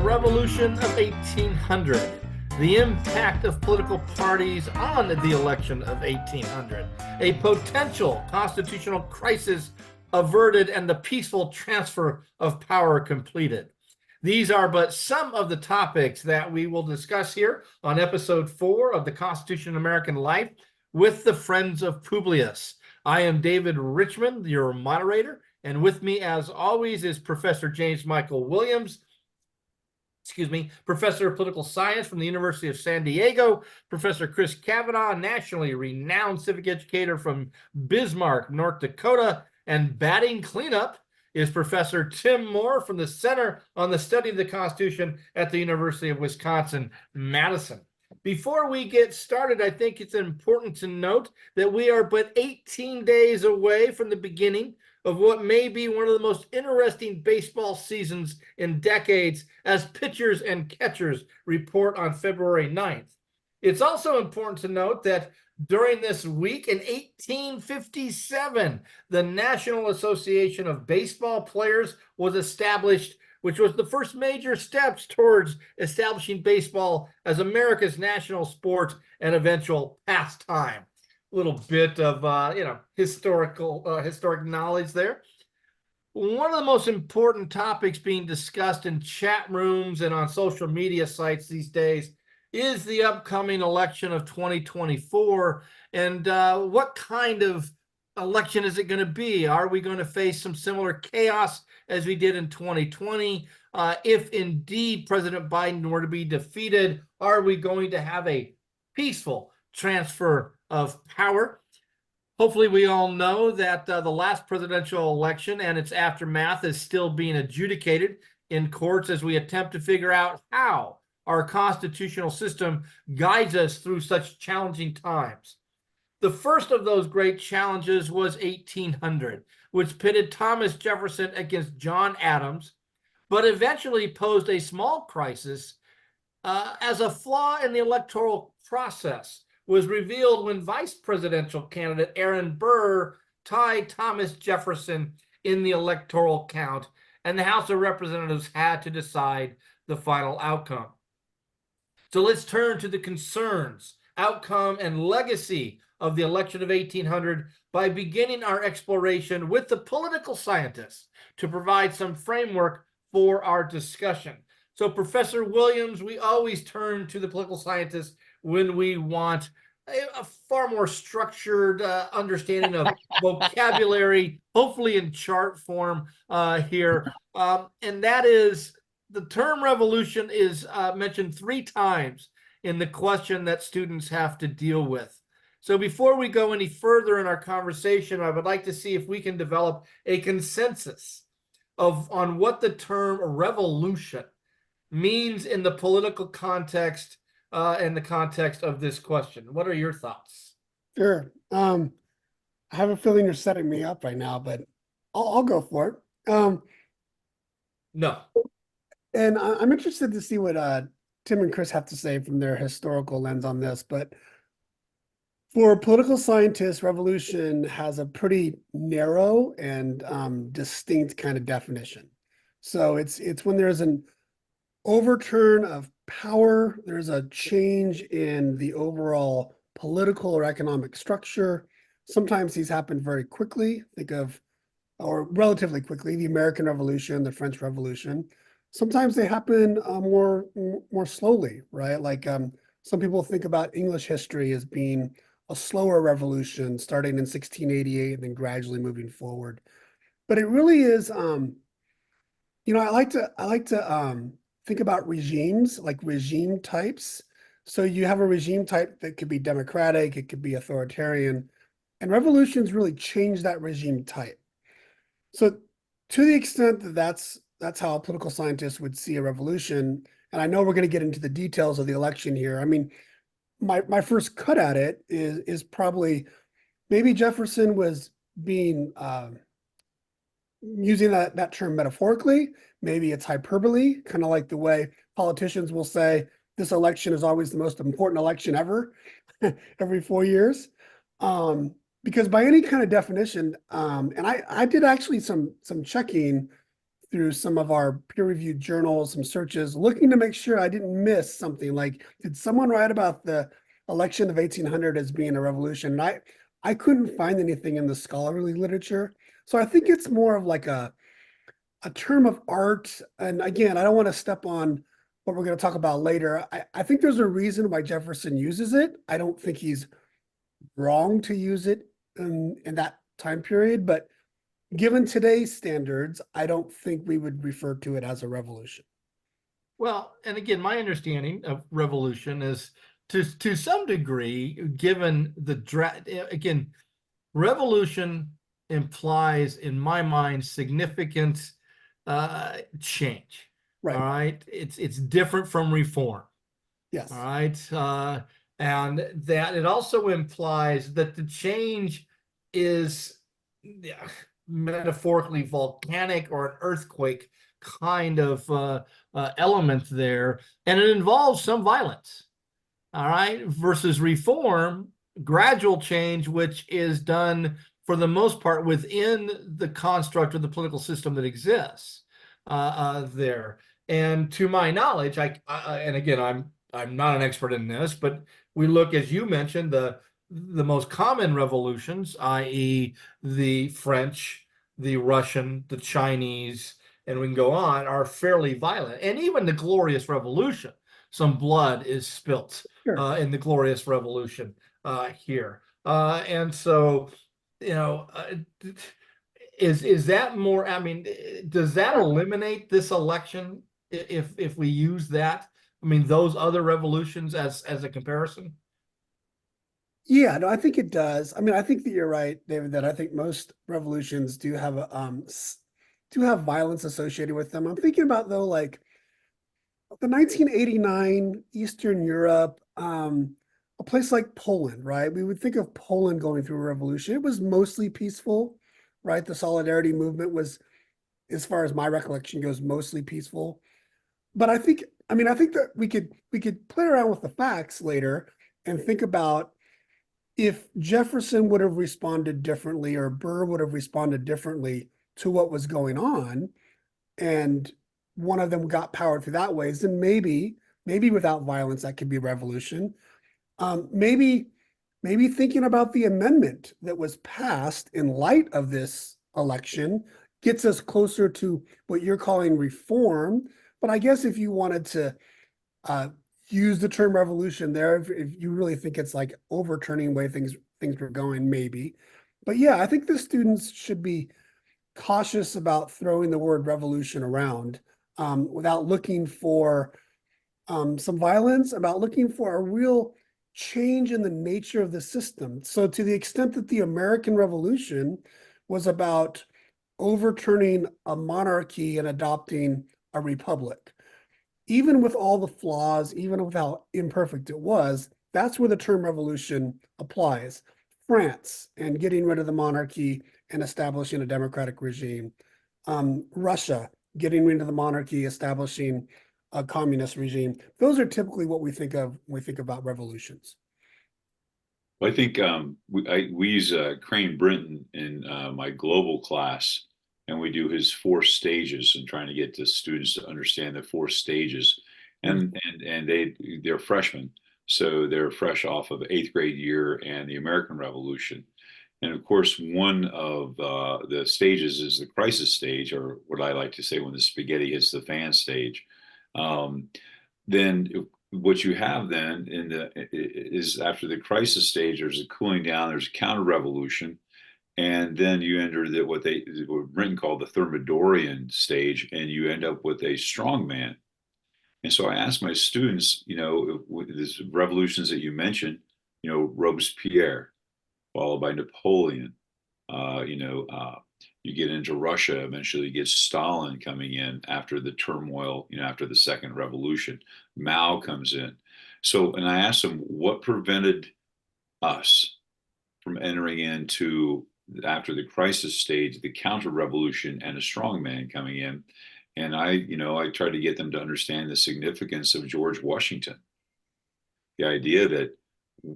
Revolution of 1800, the impact of political parties on the election of 1800, a potential constitutional crisis averted, and the peaceful transfer of power completed. These are but some of the topics that we will discuss here on episode 4 of the Constitution of American Life with the Friends of Publius. I am David Richmond, your moderator, and with me, as always, is Professor James Michael Williams, Professor of Political Science from the University of San Diego, Professor Chris Kavanaugh, nationally renowned civic educator from Bismarck, North Dakota, and batting cleanup is Professor Tim Moore from the Center on the Study of the Constitution at the University of Wisconsin-Madison. Before we get started, I think it's important to note that we are but 18 days away from the beginning of what may be one of the most interesting baseball seasons in decades, as pitchers and catchers report on February 9th. It's also important to note that during this week in 1857, the National Association of Baseball Players was established, which was the first major steps towards establishing baseball as America's national sport and eventual pastime. Little bit of historic knowledge there. One of the most important topics being discussed in chat rooms and on social media sites these days is the upcoming election of 2024, and what kind of election is it going to be? Are we going to face some similar chaos as we did in 2020? If indeed President Biden were to be defeated, are we going to have a peaceful transfer of power? Hopefully we all know that the last presidential election and its aftermath is still being adjudicated in courts as we attempt to figure out how our constitutional system guides us through such challenging times. The first of those great challenges was 1800, which pitted Thomas Jefferson against John Adams, but eventually posed a small crisis as a flaw in the electoral process was revealed when vice presidential candidate Aaron Burr tied Thomas Jefferson in the electoral count, and the House of Representatives had to decide the final outcome. So let's turn to the concerns, outcome, and legacy of the election of 1800 by beginning our exploration with the political scientists to provide some framework for our discussion. So, Professor Williams, we always turn to the political scientists when we want a far more structured understanding of vocabulary, hopefully in chart form here. And that is, the term revolution is mentioned 3 times in the question that students have to deal with. So before we go any further in our conversation, I would like to see if we can develop a consensus on what the term revolution means in the political context and the context of this question. What are your thoughts? Sure. I have a feeling you're setting me up right now, but I'll go for it. No. And I'm interested to see what Tim and Chris have to say from their historical lens on this. But for political scientists, revolution has a pretty narrow and distinct kind of definition. So it's when there's an overturn of power, there's a change in the overall political or economic structure. Sometimes these happen very quickly. Think of, or relatively quickly, the American Revolution, the French Revolution. Sometimes they happen more slowly, right? Like some people think about English history as being a slower revolution starting in 1688 and then gradually moving forward. But it really is, I like to think about regimes, like regime types. So you have a regime type that could be democratic, it could be authoritarian, and revolutions really change that regime type. So to the extent that that's how a political scientist would see a revolution, and I know we're going to get into the details of the election here. I mean, my first cut at it is probably maybe Jefferson was being using that term metaphorically. Maybe it's hyperbole, kind of like the way politicians will say this election is always the most important election ever, every 4 years. Because by any kind of definition, and I did actually some checking through some of our peer-reviewed journals, some searches, looking to make sure I didn't miss something. Like, did someone write about the election of 1800 as being a revolution? And I couldn't find anything in the scholarly literature. So I think it's more of like a term of art. And again, I don't want to step on what we're going to talk about later. I think there's a reason why Jefferson uses it. I don't think he's wrong to use it in that time period, but given today's standards, I don't think we would refer to it as a revolution. Well, and again, my understanding of revolution is to some degree, given again, revolution implies, in my mind, significant change. Right. All right, it's different from reform. Yes. All right, and that it also implies that the change is, yeah, metaphorically volcanic or an earthquake kind of element there, and it involves some violence. All right, versus reform, gradual change, which is done for the most part within the construct of the political system that exists there. And to my knowledge, and again, I'm not an expert in this, but we look, as you mentioned, the most common revolutions, i.e., the French, the Russian, the Chinese, and we can go on, are fairly violent. And even the Glorious Revolution, some blood is spilt Sure. in the Glorious Revolution here. And so, you know, is that more? I mean, does that eliminate this election if we use that? I mean, those other revolutions as a comparison. Yeah, no, I think it does. I mean, I think that you're right, David, that I think most revolutions do have do have violence associated with them. I'm thinking about though, like the 1989 Eastern Europe, a place like Poland, right? We would think of Poland going through a revolution. It was mostly peaceful, right? The Solidarity movement was, as far as my recollection goes, mostly peaceful. But I think that we could play around with the facts later and think about if Jefferson would have responded differently or Burr would have responded differently to what was going on, and one of them got power through that ways, then maybe without violence that could be revolution. Maybe thinking about the amendment that was passed in light of this election gets us closer to what you're calling reform. But I guess if you wanted to uh, use the term revolution there, if you really think it's like overturning the way things were going, maybe. But yeah, I think the students should be cautious about throwing the word revolution around without looking for some violence, about looking for a real change in the nature of the system. So to the extent that the American Revolution was about overturning a monarchy and adopting a republic, even with all the flaws, even with how imperfect it was, that's where the term revolution applies. France and getting rid of the monarchy and establishing a democratic regime. Russia getting rid of the monarchy, establishing a communist regime. Those are typically what we think of when we think about revolutions. Well, I think we use Crane Brinton in my global class, and we do his four stages and trying to get the students to understand the four stages. And they're freshmen, so they're fresh off of eighth grade year and the American Revolution. And of course, one of the stages is the crisis stage, or what I like to say, when the spaghetti hits the fan stage. Then what you have then is after the crisis stage, there's a cooling down, there's a counter revolution, and then you enter what Brinton called the Thermidorian stage, and you end up with a strong man. And so I asked my students, these revolutions that you mentioned, Robespierre, followed by Napoleon, you get into Russia, eventually you get Stalin coming in after the turmoil, after the second revolution. Mao comes in. So, and I asked them, what prevented us from entering into, after the crisis stage, the counter revolution and a strong man coming in? And I tried to get them to understand the significance of George Washington. The idea that,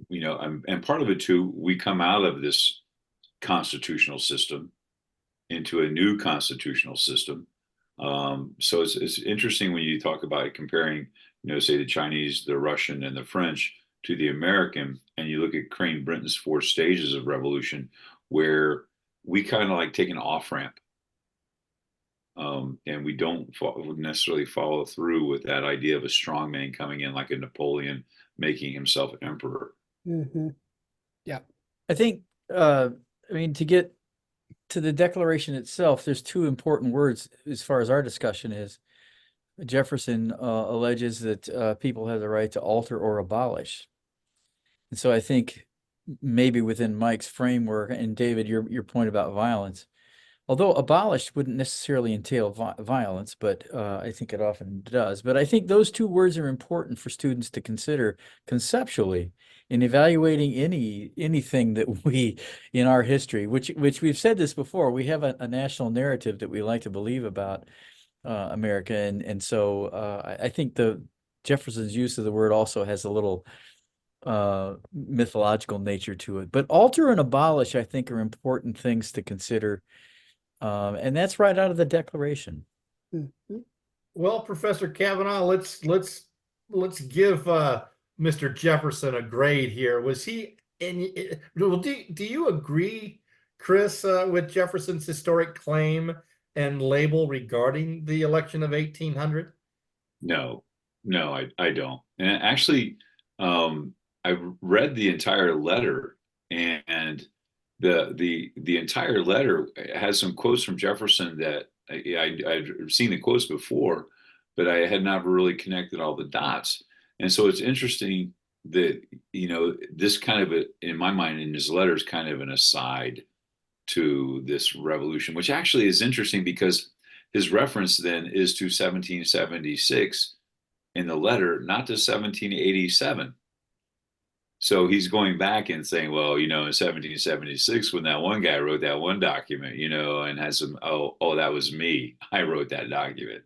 and part of it too, we come out of this constitutional system into a new constitutional system. So it's interesting when you talk about comparing, say the Chinese, the Russian, and the French to the American, and you look at Crane Brinton's four stages of revolution, where we kind of like take an off ramp, and we don't necessarily follow through with that idea of a strong man coming in like a Napoleon, making himself emperor. Mm-hmm. Yeah. I think, I mean, to get to the Declaration itself, there's two important words as far as our discussion is. Jefferson alleges that people have the right to alter or abolish. And so I think maybe within Mike's framework, and David, your point about violence, although abolished wouldn't necessarily entail violence, but I think it often does. But I think those two words are important for students to consider conceptually in evaluating anything that we in our history, which we've said this before, we have a national narrative that we like to believe about America, and so I think the Jefferson's use of the word also has a little mythological nature to it. But alter and abolish, I think, are important things to consider. And that's right out of the Declaration. Mm-hmm. Well, Professor Kavanaugh, let's give Mr. Jefferson a grade here. Was he in? Do you agree, Chris, with Jefferson's historic claim and label regarding the election of 1800? No, I don't. And actually, I read the entire letter, and the entire letter has some quotes from Jefferson that I'd seen the quotes before, but I had not really connected all the dots. And so it's interesting that, this kind of, in my mind, in his letter is kind of an aside to this revolution, which actually is interesting because his reference then is to 1776 in the letter, not to 1787. So he's going back and saying, well, in 1776, when that one guy wrote that one document, and had some, oh, that was me. I wrote that document,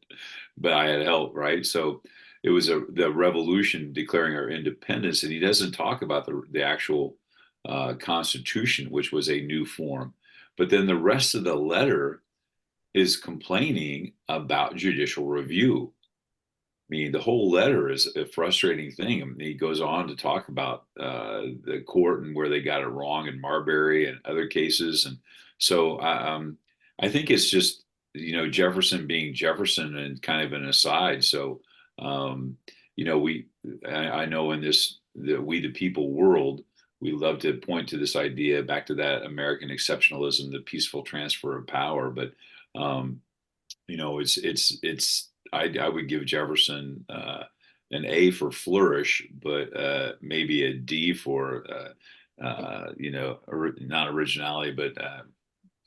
but I had help, right? So it was the revolution declaring our independence, and he doesn't talk about the actual Constitution, which was a new form. But then the rest of the letter is complaining about judicial review. I mean, the whole letter is a frustrating thing. I mean, he goes on to talk about the court and where they got it wrong in Marbury and other cases. And so I think it's just, Jefferson being Jefferson and kind of an aside. So, I know in we the people world, we love to point to this idea back to that American exceptionalism, the peaceful transfer of power. But, I would give Jefferson an A for flourish, but maybe a D for not originality, but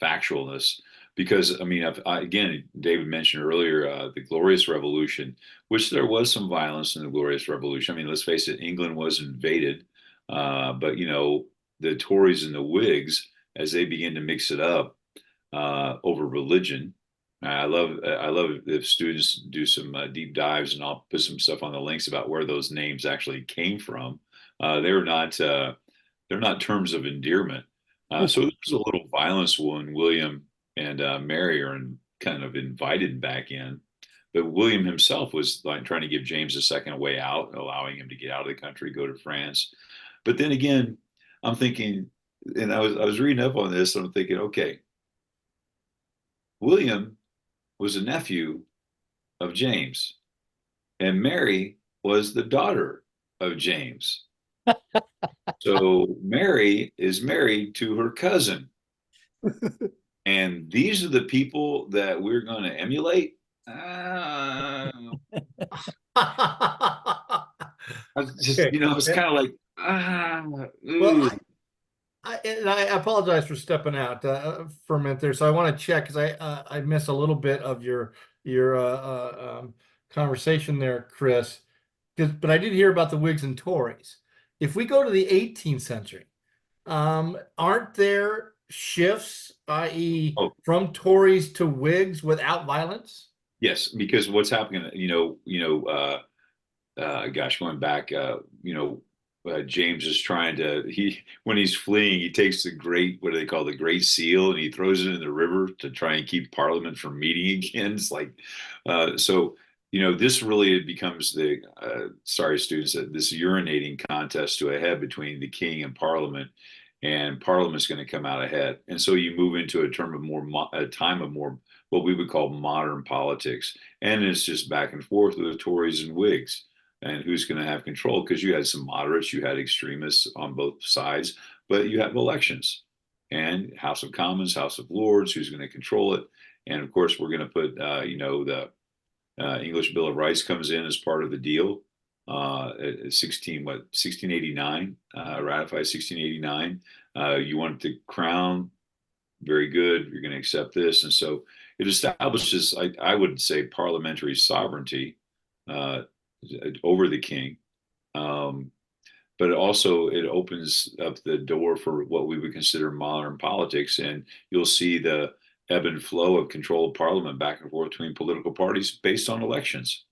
factualness. Because I mean, again, David mentioned earlier the Glorious Revolution, which there was some violence in the Glorious Revolution. I mean, let's face it, England was invaded, but the Tories and the Whigs, as they begin to mix it up over religion. I love if students do some deep dives, and I'll put some stuff on the links about where those names actually came from. They're not terms of endearment. So there's a little violence when William and Mary are kind of invited back in, but William himself was like trying to give James II a way out, allowing him to get out of the country, go to France. But then again, I'm thinking, and I was reading up on this, and I'm thinking, okay, William was a nephew of James, and Mary was the daughter of James. So Mary is married to her cousin. And these are the people that we're going to emulate. Just, it's kind of like, well, I apologize for stepping out for a minute there. So I want to check because I missed a little bit of your conversation there, Chris. But I did hear about the Whigs and Tories. If we go to the 18th century, aren't there shifts, i.e., from Tories to Whigs without violence? Yes, because what's happening, gosh, going back, James is trying to when he's fleeing, he takes the great, what do they call, the great seal, and he throws it in the river to try and keep Parliament from meeting again. It's like, so this really becomes the sorry students, this urinating contest to a head between the king and Parliament, and Parliament's going to come out ahead. And so you move into a time of more what we would call modern politics, and it's just back and forth with the Tories and Whigs and who's going to have control, because you had some moderates, you had extremists on both sides, but you have elections and House of Commons, House of Lords, who's going to control it. And of course, we're going to put, the English Bill of Rights comes in as part of the deal. 1689, ratified 1689. You want the crown, very good. You're going to accept this. And so it establishes, I would say, parliamentary sovereignty over the king. But also it opens up the door for what we would consider modern politics. And you'll see the ebb and flow of control of parliament back and forth between political parties based on elections.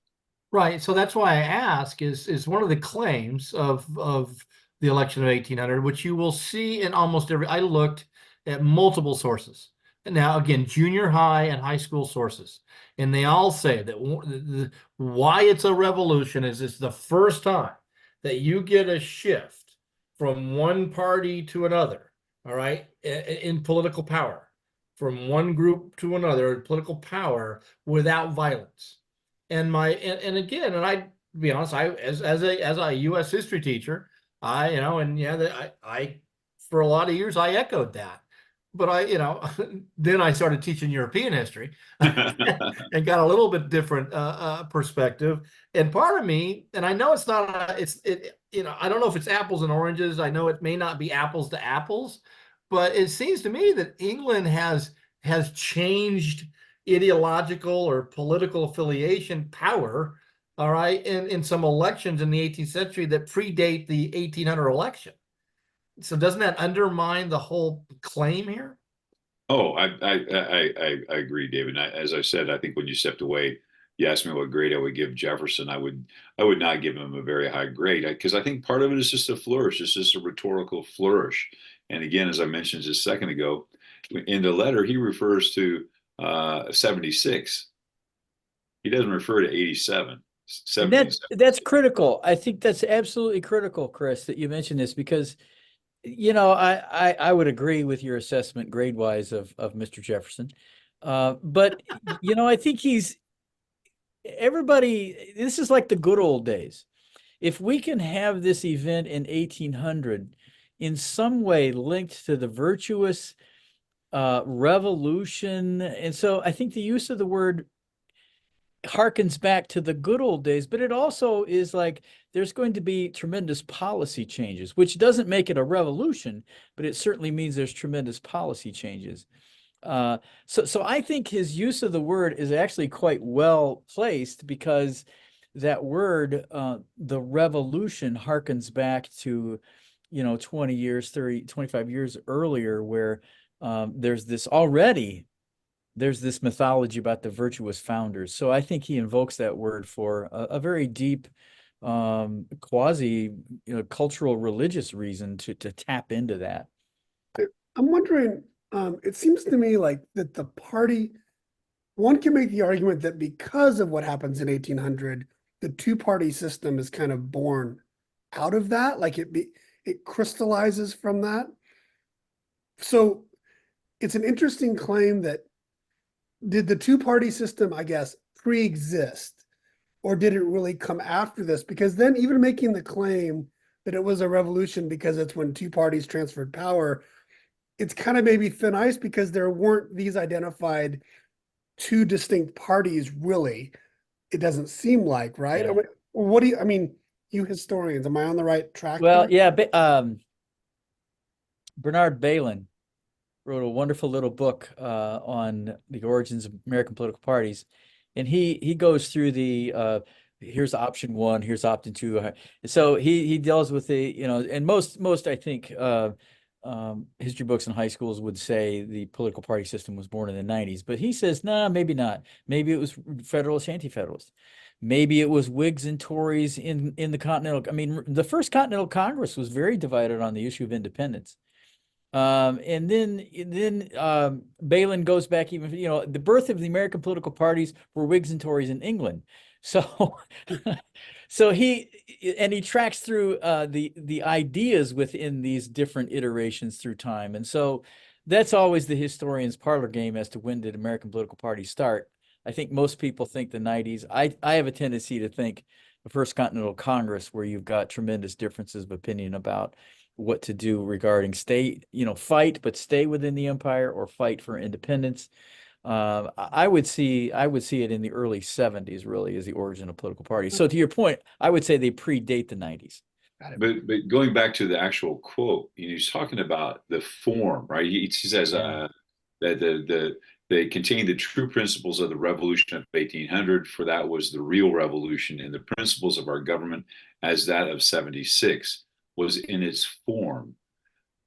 Right. So that's why I ask is one of the claims of the election of 1800, which you will see in almost every, I looked at multiple sources. And now, again, junior high and high school sources. And they all say that why it's a revolution is it's the first time that you get a shift from one party to another, all right, in political power, from one group to another in political power without violence. And again, and I, to be honest, as a U.S. history teacher, I for a lot of years I echoed that. But then I started teaching European history and got a little bit different perspective. And part of me, and I know it's not, I don't know if it's apples and oranges. I know it may not be apples to apples, but it seems to me that England has changed ideological or political affiliation power, all right, in some elections in the 18th century that predate the 1800 election. So doesn't that undermine the whole claim here? Oh, I agree, David. As I said, I think when you stepped away, you asked me what grade I would give Jefferson. I would not give him a very high grade, because I think part of it is just a flourish. It's just a rhetorical flourish. And again, as I mentioned just a second ago, in the letter, he refers to 76. He doesn't refer to 87. That's critical. I think that's absolutely critical, Chris, that you mentioned this, because I would agree with your assessment grade-wise of Mr. Jefferson. But I think this is like the good old days. If we can have this event in 1800 in some way linked to the virtuous revolution, and so I think the use of the word harkens back to the good old days, but it also is like there's going to be tremendous policy changes, which doesn't make it a revolution, but it certainly means there's tremendous policy changes. So I think his use of the word is actually quite well placed, because that word, the revolution, harkens back to 20 years, 30, 25 years earlier, where there's this mythology about the virtuous founders. So I think he invokes that word for a very deep quasi cultural religious reason to tap into that. I'm wondering, it seems to me like that the party, one can make the argument that because of what happens in 1800, the two-party system is kind of born out of that, like it crystallizes from that. So it's an interesting claim that, did the two-party system, I guess, pre-exist, or did it really come after this? Because then even making the claim that it was a revolution because it's when two parties transferred power, it's kind of maybe thin ice, because there weren't these identified two distinct parties, really. It doesn't seem like, right? Yeah. What do you, you historians, am I on the right track? Well, here? yeah, Bernard Bailyn wrote a wonderful little book on the origins of American political parties, and he goes through the here's option one, here's option two. So he deals with the and most I think history books in high schools would say the political party system was born in the 90s, but he says, nah, maybe not. Maybe it was Federalist, Anti-Federalist. Maybe it was Whigs and Tories in the Continental. I mean, the first Continental Congress was very divided on the issue of independence. And then Balin goes back even, the birth of the American political parties were Whigs and Tories in England. So, so he tracks through the ideas within these different iterations through time. And so that's always the historian's parlor game as to when did American political parties start. I think most people think the 90s. I have a tendency to think the First Continental Congress, where you've got tremendous differences of opinion about what to do regarding fight, but stay within the empire or fight for independence. I would see it in the early 70s, really, as the origin of political parties. So to your point, I would say they predate the 90s. But going back to the actual quote, he's talking about the form, right? He says that they contain the true principles of the revolution of 1800, for that was the real revolution, and the principles of our government as that of 76 was in its form.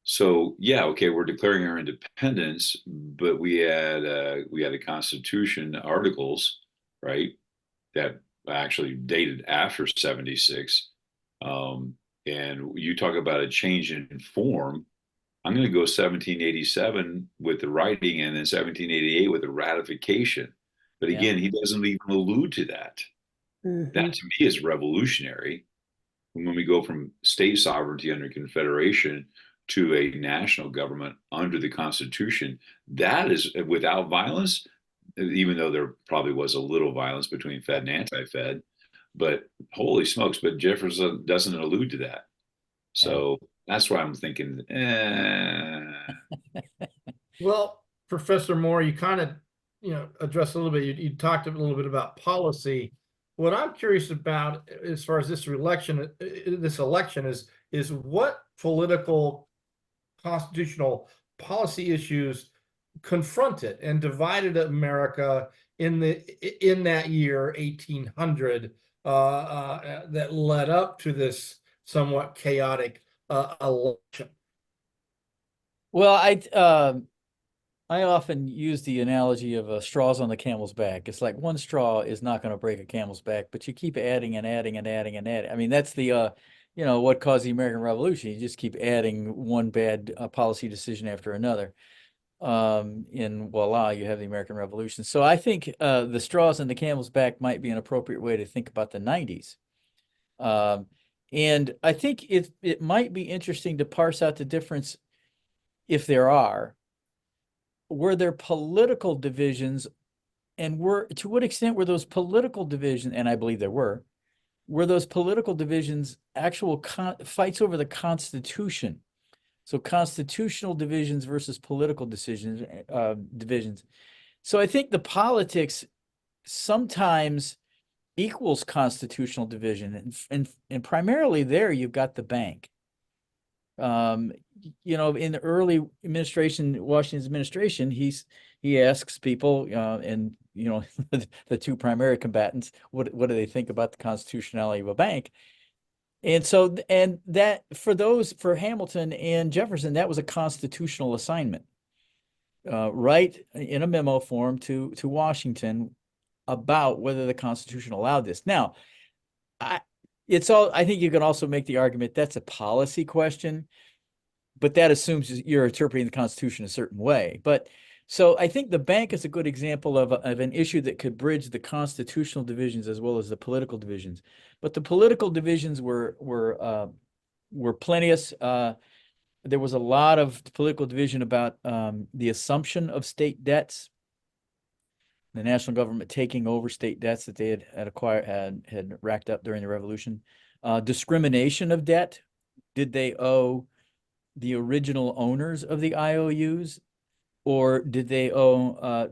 So yeah, okay, we're declaring our independence, but we had a constitution articles, right, that actually dated after 76. And you talk about a change in form. I'm going to go 1787 with the writing, and then 1788 with the ratification. But again, he doesn't even allude to that. That to me is revolutionary. When we go from state sovereignty under Confederation to a national government under the Constitution, that is without violence, even though there probably was a little violence between Fed and anti-Fed. But holy smokes, but Jefferson doesn't allude to that. So that's why I'm thinking, Well, Professor Moore, you kind of, addressed a little bit, you talked a little bit about policy. What I'm curious about as far as this election is what political constitutional policy issues confronted and divided America in that year 1800 that led up to this somewhat chaotic election. Well, I often use the analogy of straws on the camel's back. It's like one straw is not going to break a camel's back, but you keep adding and adding and adding and adding. I mean, that's the what caused the American Revolution. You just keep adding one bad policy decision after another. And voila, you have the American Revolution. So I think the straws on the camel's back might be an appropriate way to think about the 90s. And I think it might be interesting to parse out the difference, if there are. Were there political divisions, and to what extent were those political divisions, and I believe there were those political divisions actual fights over the Constitution? So constitutional divisions versus political divisions. So I think the politics sometimes equals constitutional division, and primarily there you've got the bank. In the early administration, Washington's administration, he asks people, and the two primary combatants, what do they think about the constitutionality of a bank? And so, and that for Hamilton and Jefferson, that was a constitutional assignment, right in a memo form to Washington about whether the Constitution allowed this. Now, I think you can also make the argument that's a policy question, but that assumes you're interpreting the Constitution a certain way. But so I think the bank is a good example of an issue that could bridge the constitutional divisions as well as the political divisions. But the political divisions were plenteous. There was a lot of political division about the assumption of state debts, the national government taking over state debts that they had racked up during the Revolution. Discrimination of debt. Did they owe the original owners of the IOUs, or did they owe?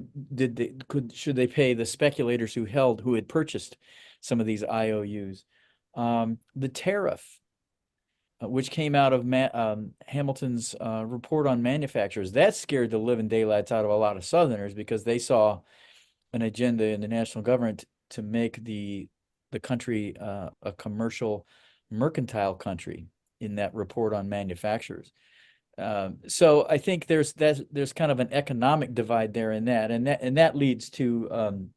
Should they pay the speculators who had purchased some of these IOUs? The tariff, which came out of Hamilton's report on manufacturers, that scared the living daylights out of a lot of Southerners because they saw an agenda in the national government to make the country a commercial, mercantile country in that report on manufacturers. So I think there's kind of an economic divide there in that, and that leads to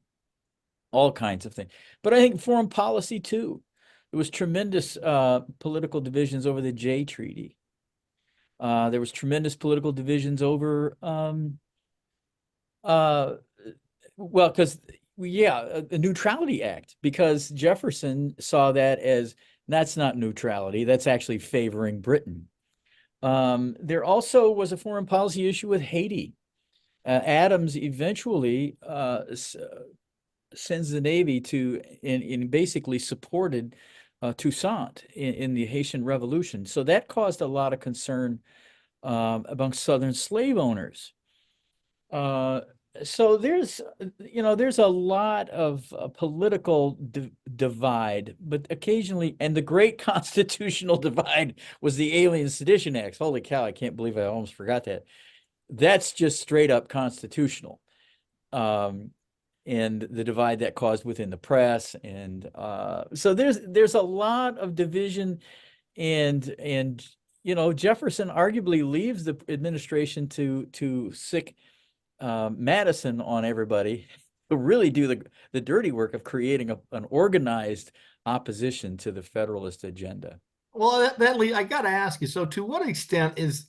all kinds of things. But I think foreign policy too. There was tremendous political divisions over the Jay Treaty. There was tremendous political divisions over well, because a Neutrality Act, because Jefferson saw that as that's not neutrality, that's actually favoring Britain. There also was a foreign policy issue with Haiti. Adams eventually sends the Navy to and basically supported Toussaint in the Haitian Revolution. So that caused a lot of concern among Southern slave owners. So there's a lot of political divide, but occasionally, and the great constitutional divide was the Alien Sedition Acts. Holy cow, I can't believe I almost forgot that. That's just straight up constitutional. And the divide that caused within the press. And so there's a lot of division, and Jefferson arguably leaves the administration to sick Madison on everybody to really do the dirty work of creating an organized opposition to the Federalist agenda. Well, I got to ask you. So, to what extent is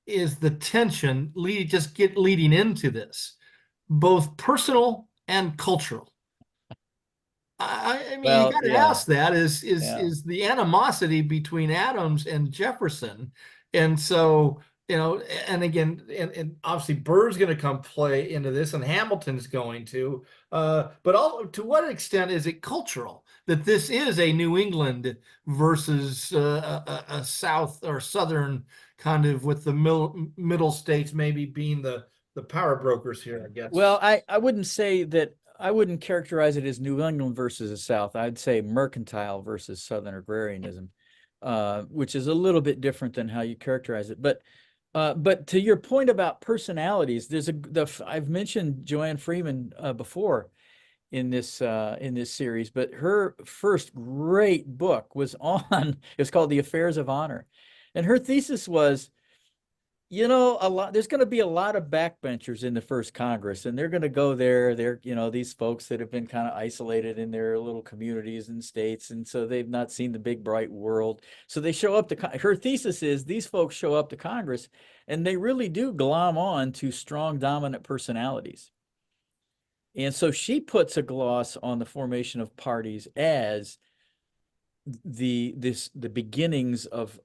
the tension leading into this, both personal and cultural? I mean, Well, you got to yeah. ask that is Yeah. the animosity between Adams and Jefferson, and so and again, and obviously Burr's going to come play into this, and Hamilton's going to, but to what extent is it cultural that this is a New England versus a South or Southern kind of, with the middle states maybe being the power brokers here, I guess. Well, I wouldn't say that. I wouldn't characterize it as New England versus the South. I'd say mercantile versus Southern agrarianism, which is a little bit different than how you characterize it. But to your point about personalities, I've mentioned Joanne Freeman before in this series, but her first great book was it's called The Affairs of Honor, and her thesis was, there's going to be a lot of backbenchers in the first Congress, and they're going to go there. They're, these folks that have been kind of isolated in their little communities and states, and so they've not seen the big bright world. So they show up to her thesis is these folks show up to Congress, and they really do glom on to strong, dominant personalities. And so she puts a gloss on the formation of parties as the beginnings of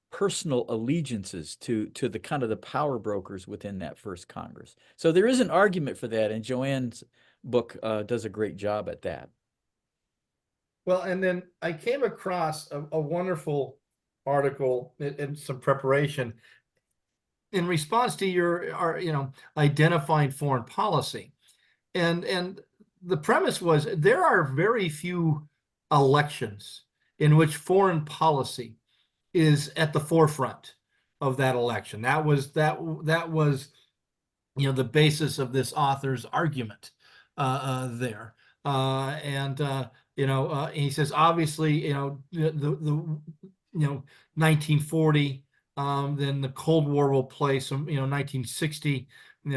personal allegiances to the kind of the power brokers within that first Congress. So there is an argument for that, and Joanne's book does a great job at that. Well, and then I came across a wonderful article in some preparation in response to your identifying foreign policy, and the premise was there are very few elections in which foreign policy is at the forefront of that election. That was the basis of this author's argument there. He says obviously the 1940, then the Cold War will play some, 1960,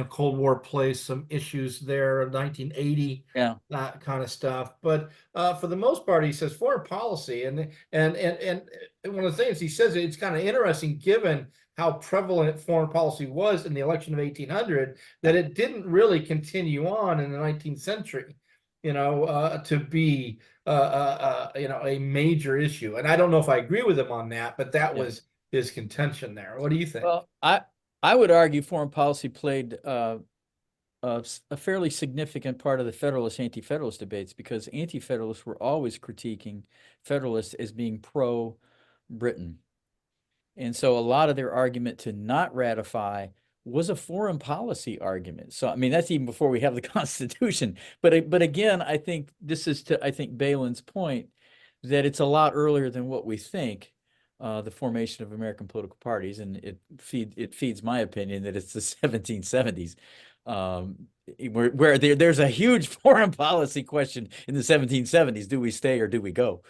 Cold War plays some issues there, 1980, that kind of stuff. But for the most part, he says foreign policy, and one of the things he says, it's kind of interesting given how prevalent foreign policy was in the election of 1800, that it didn't really continue on in the 19th century, to be a major issue. And I don't know if I agree with him on that, but that was his contention there. What do you think? Well, I would argue foreign policy played a fairly significant part of the Federalist, anti-Federalist debates, because anti-Federalists were always critiquing Federalists as being pro-Britain. And so a lot of their argument to not ratify was a foreign policy argument. So, I mean, that's even before we have the Constitution. But again, I think this is I think Balin's point, that it's a lot earlier than what we think. The formation of American political parties, and it feeds my opinion that it's the 1770s, where there's a huge foreign policy question in the 1770s. Do we stay or do we go?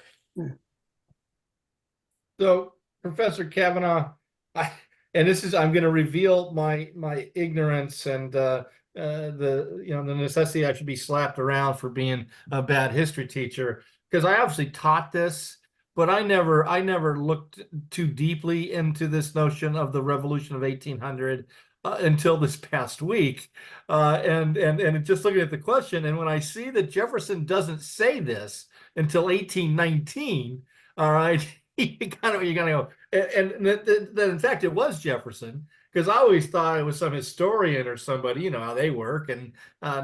So, Professor Kavanaugh, I, and this is, I'm going to reveal my ignorance and the necessity I should be slapped around for being a bad history teacher, because I obviously taught this, but I never looked too deeply into this notion of the Revolution of 1800 until this past week, and just looking at the question, and when I see that Jefferson doesn't say this until 1819, all right, you kind of go, and that in fact it was Jefferson, because I always thought it was some historian or somebody, you know how they work and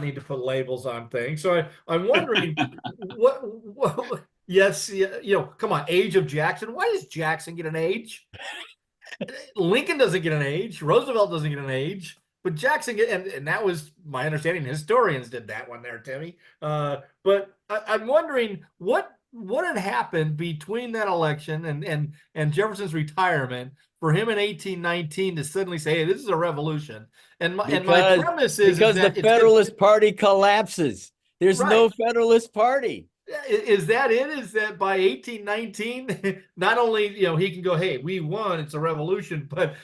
need to put labels on things. So I'm wondering what yes, come on, age of Jackson. Why does Jackson get an age? Lincoln doesn't get an age. Roosevelt doesn't get an age. But Jackson and that was my understanding. Historians did that one there, Timmy. But I'm wondering what had happened between that election and Jefferson's retirement for him in 1819 to suddenly say, "Hey, this is a revolution." And my premise is because the that Federalist Party collapses. There's right. no Federalist Party. Is that it? Is that by 1819, not only he can go, "Hey, we won, it's a revolution," but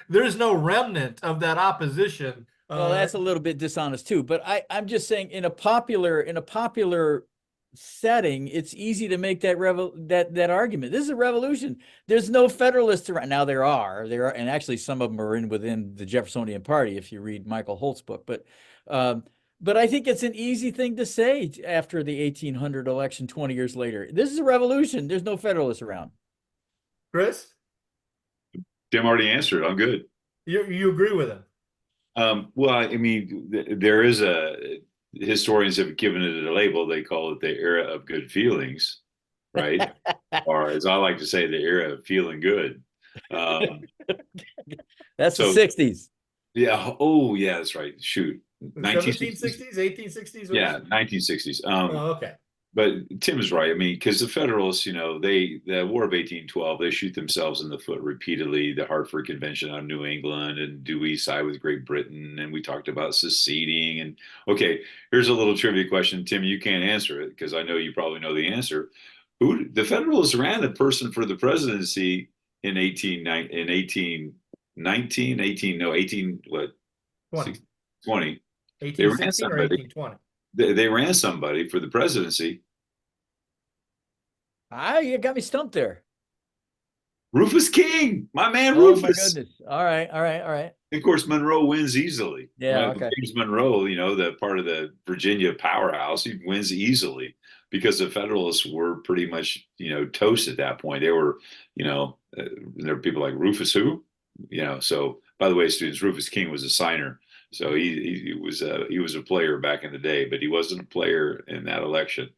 there's no remnant of that opposition. Well, that's a little bit dishonest too. But I'm just saying, in a popular setting, it's easy to make that argument. This is a revolution. There's no Federalists around. Now there are, and actually some of them are within the Jeffersonian Party if you read Michael Holt's book. But I think it's an easy thing to say after the 1800 election 20 years later. This is a revolution. There's no Federalists around. Chris, Tim already answered. I'm good. You agree with him? Well, I mean, there is historians have given it a label. They call it the era of good feelings, right? Or as I like to say, the era of feeling good. That's the 60s. Yeah. Oh, yeah, that's right. Shoot. 1960s, 1860s? Yeah, 1960s. Okay. But Tim is right. I mean, because the Federalists, the War of 1812, they shoot themselves in the foot repeatedly. The Hartford Convention on New England, and do we side with Great Britain? And we talked about seceding. And okay, here's a little trivia question, Tim. You can't answer it because I know you probably know the answer. The Federalists ran the person for the presidency in 18 what? 20. 20. 1816 or 1820? They ran somebody for the presidency. You got me stumped there. Rufus King, my man, Rufus. Oh my goodness! All right. Of course, Monroe wins easily. Yeah, okay. James Monroe, the part of the Virginia powerhouse, he wins easily because the Federalists were pretty much, toast at that point. They were, there were people like Rufus who, So, by the way, students, Rufus King was a signer. So he was a player back in the day, but he wasn't a player in that election.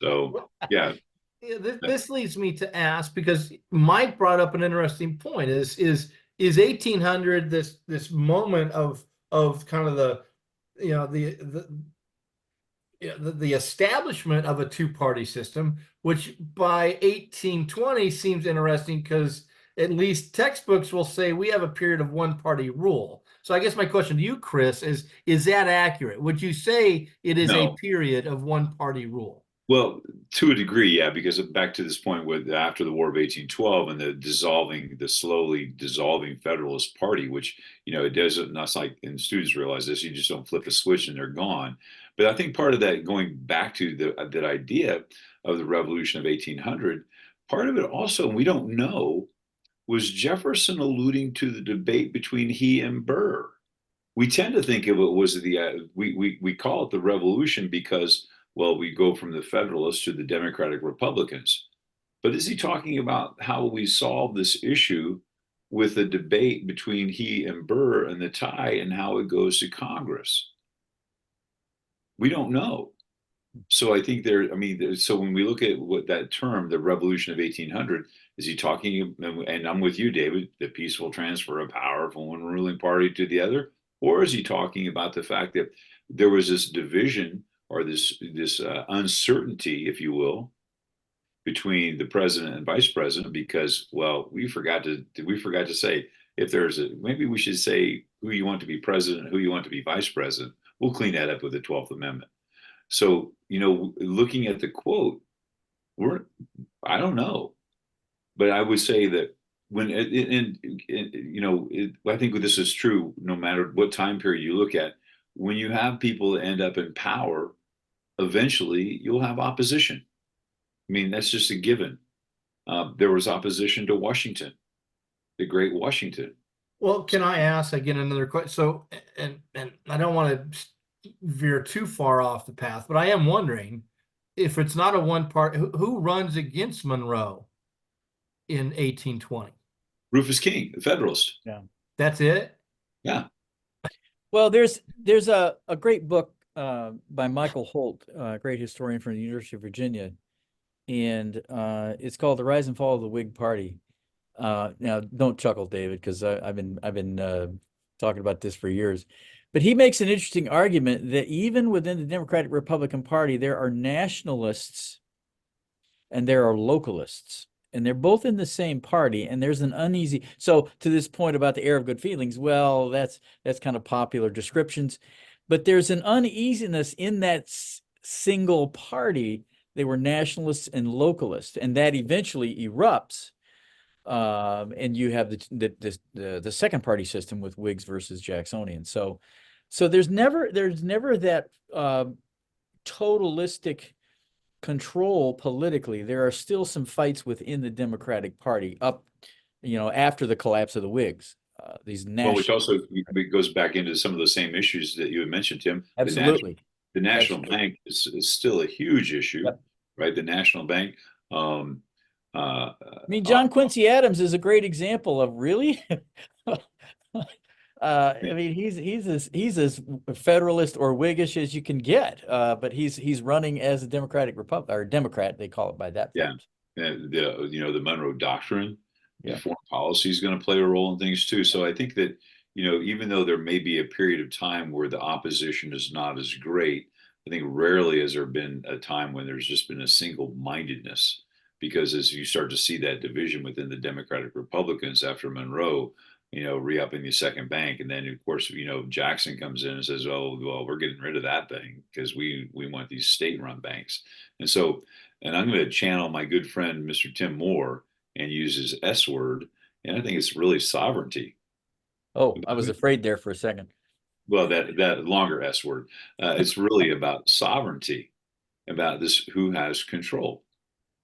So yeah. This leads me to ask, because Mike brought up an interesting point: is 1800 this moment of kind of the establishment of a two-party system, which by 1820 seems interesting because at least textbooks will say we have a period of one-party rule. So I guess my question to you, Chris, is that accurate? Would you say it is a period of one-party rule? Well, to a degree, yeah, because back to this point with after the War of 1812 and the slowly dissolving Federalist Party, which, it doesn't, not like, and students realize this, you just don't flip a switch and they're gone. But I think part of that, going back to that idea of the Revolution of 1800, part of it also, and we don't know, was Jefferson alluding to the debate between he and Burr. We tend to think of it was we call it the Revolution because, well, we go from the Federalists to the Democratic Republicans. But is he talking about how we solve this issue with the debate between he and Burr and the tie and how it goes to Congress? We don't know. So I think so when we look at what that term, the Revolution of 1800, is he talking, and I'm with you, David, the peaceful transfer of power from one ruling party to the other? Or is he talking about the fact that there was this division or this uncertainty, if you will, between the president and vice president? Because, well, we forgot to say, if there's maybe we should say who you want to be president, who you want to be vice president. We'll clean that up with the 12th Amendment. So, looking at the quote, I don't know, but I would say that when I think this is true no matter what time period you look at. When you have people that end up in power, eventually you'll have opposition. I mean, that's just a given. There was opposition to Washington, the great Washington. Well, can I ask again another question? So, and I don't want to veer too far off the path, but I am wondering if it's not a one part, who runs against Monroe in 1820? Rufus King, the Federalist. Yeah. That's it? Yeah. Well, there's a great book by Michael Holt, a great historian from the University of Virginia, and it's called The Rise and Fall of the Whig Party. Now, don't chuckle, David, because I've been talking about this for years. But he makes an interesting argument that even within the Democratic Republican Party, there are nationalists and there are localists, and they're both in the same party. And there's an uneasy. So to this point about the air of good feelings, well, that's kind of popular descriptions, but there's an uneasiness in that single party. They were nationalists and localists, and that eventually erupts. And you have the second party system with Whigs versus Jacksonians. So there's never that totalistic control politically. There are still some fights within the Democratic Party up, after the collapse of the Whigs. These national, Well, which also goes back into some of the same issues that you had mentioned, Tim. Absolutely. The National Bank is still a huge issue, Yep. right? The National Bank. I mean, John Quincy Adams is a great example of really. I mean, he's as Federalist or Whiggish as you can get, but he's running as a Democratic Republic or Democrat. They call it by that. Yeah, the Monroe Doctrine, Yeah. foreign policy is going to play a role in things too. So I think that even though there may be a period of time where the opposition is not as great, I think rarely has there been a time when there's just been a single-mindedness. Because as you start to see that division within the Democratic Republicans after Monroe, re-upping the second bank, and then of course, Jackson comes in and says, "Oh, well, we're getting rid of that thing because we want these state-run banks." And so, and I'm going to channel my good friend Mr. Tim Moore and use his S word, and I think it's really sovereignty. Oh, I was afraid there for a second. Well, that longer S word, it's really about sovereignty, about this who has control.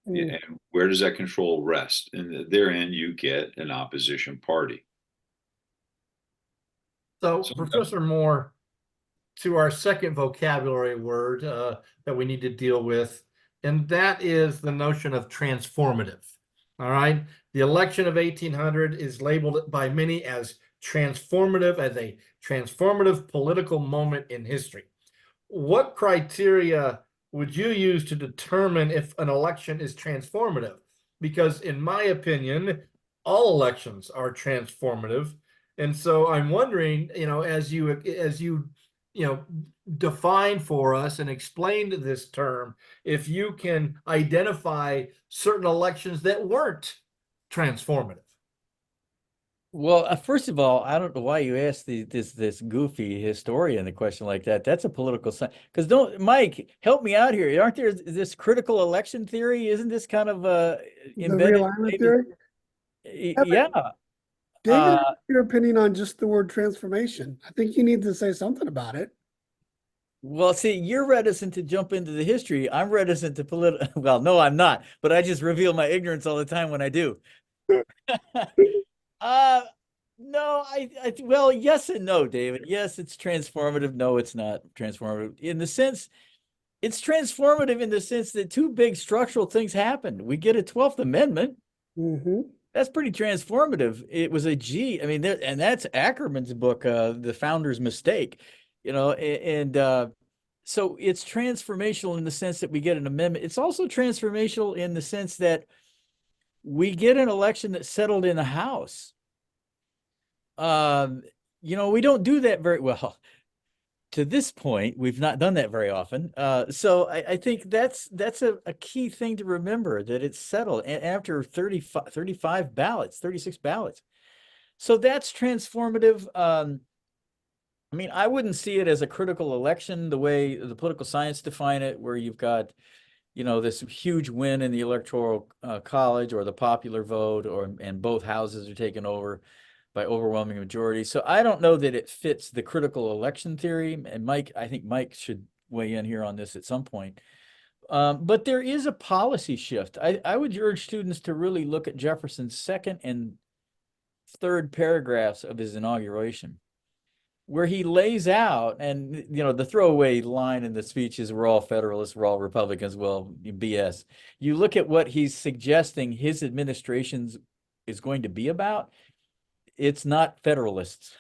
And where does that control rest? And therein you get an opposition party. So, Professor Moore, to our second vocabulary word that we need to deal with, and that is the notion of transformative. All right. The election of 1800 is labeled by many as transformative, as a transformative political moment in history. What criteria would you use to determine if an election is transformative? Because in my opinion, all elections are transformative. And so I'm wondering, as you define for us and explain this term, if you can identify certain elections that weren't transformative. Well, first of all, I don't know why you asked this goofy historian a question like that. That's a political science. Because Mike, help me out here. Aren't there this critical election theory? Isn't this kind of embedded? The realignment theory? Yeah. David, your opinion on just the word transformation? I think you need to say something about it. Well, see, you're reticent to jump into the history. I'm reticent to political. Well, no, I'm not. But I just reveal my ignorance all the time when I do. No, well, yes and no, David. Yes, it's transformative. No, it's not transformative. It's transformative in the sense that two big structural things happened. We get a 12th Amendment. Mm-hmm. That's pretty transformative. It was a G. I mean, and that's Ackerman's book, The Founder's Mistake, and so it's transformational in the sense that we get an amendment. It's also transformational in the sense that we get an election that settled in the House. We don't do that very well. To this point, we've not done that very often. So I think that's a key thing to remember, that it's settled after 35 ballots, 36 ballots. So that's transformative. I mean, I wouldn't see it as a critical election the way the political science define it, where you've got, you know, this huge win in the electoral college or the popular vote, and both houses are taken over by overwhelming majority. So I don't know that it fits the critical election theory. And I think Mike should weigh in here on this at some point. But there is a policy shift. I would urge students to really look at Jefferson's second and third paragraphs of his inauguration, where he lays out, and you know, the throwaway line in the speech is we're all Federalists, we're all Republicans. Well, BS. You look at what he's suggesting his administration's is going to be about. It's not Federalists.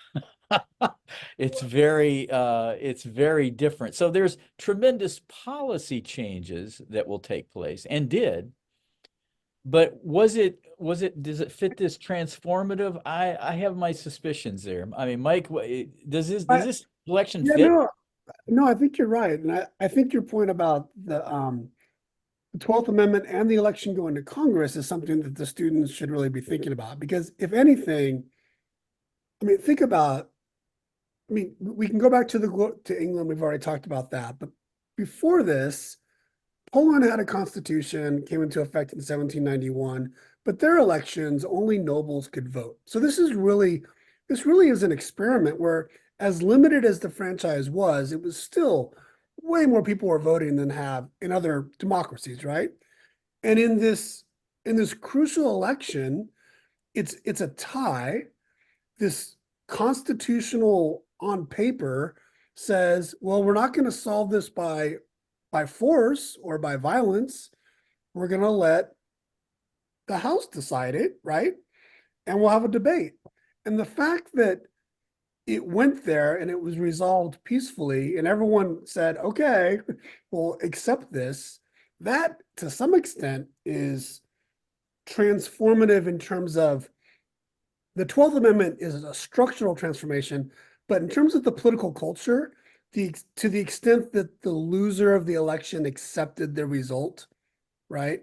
It's very different. So there's tremendous policy changes that will take place and did. But does it fit this transformative? I have my suspicions there. I mean, Mike, does this election Yeah, fit? no, I think you're right. And I think your point about the 12th Amendment and the election going to Congress is something that the students should really be thinking about. Because if anything, I mean, think about, I mean, we can go back to England. We've already talked about that. But before this, Poland had a constitution, came into effect in 1791, but their elections, only nobles could vote. So this really is an experiment where, as limited as the franchise was, it was still way more people were voting than have in other democracies, right? And in this crucial election, it's a tie. This constitutional on paper says, well, we're not going to solve this by force or by violence. We're going to let the House decide it, right? And we'll have a debate. And the fact that it went there and it was resolved peacefully and everyone said, okay, we'll accept this, that to some extent is transformative in terms of the 12th Amendment is a structural transformation, but in terms of the political culture, to the extent that the loser of the election accepted the result, right?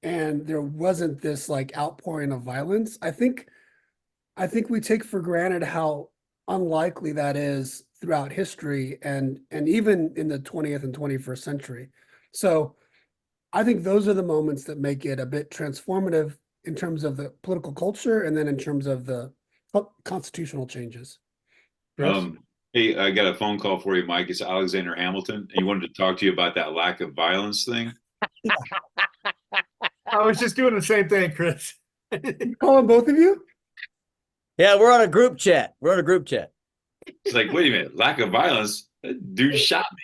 And there wasn't this like outpouring of violence. I think we take for granted how unlikely that is throughout history and even in the 20th and 21st century. So I think those are the moments that make it a bit transformative in terms of the political culture and then in terms of the constitutional changes. Chris? Hey, I got a phone call for you, Mike. It's Alexander Hamilton. He wanted to talk to you about that lack of violence thing. I was just doing the same thing, Chris. Calling both of you? Yeah, we're on a group chat. It's like, wait a minute, lack of violence? That dude shot me.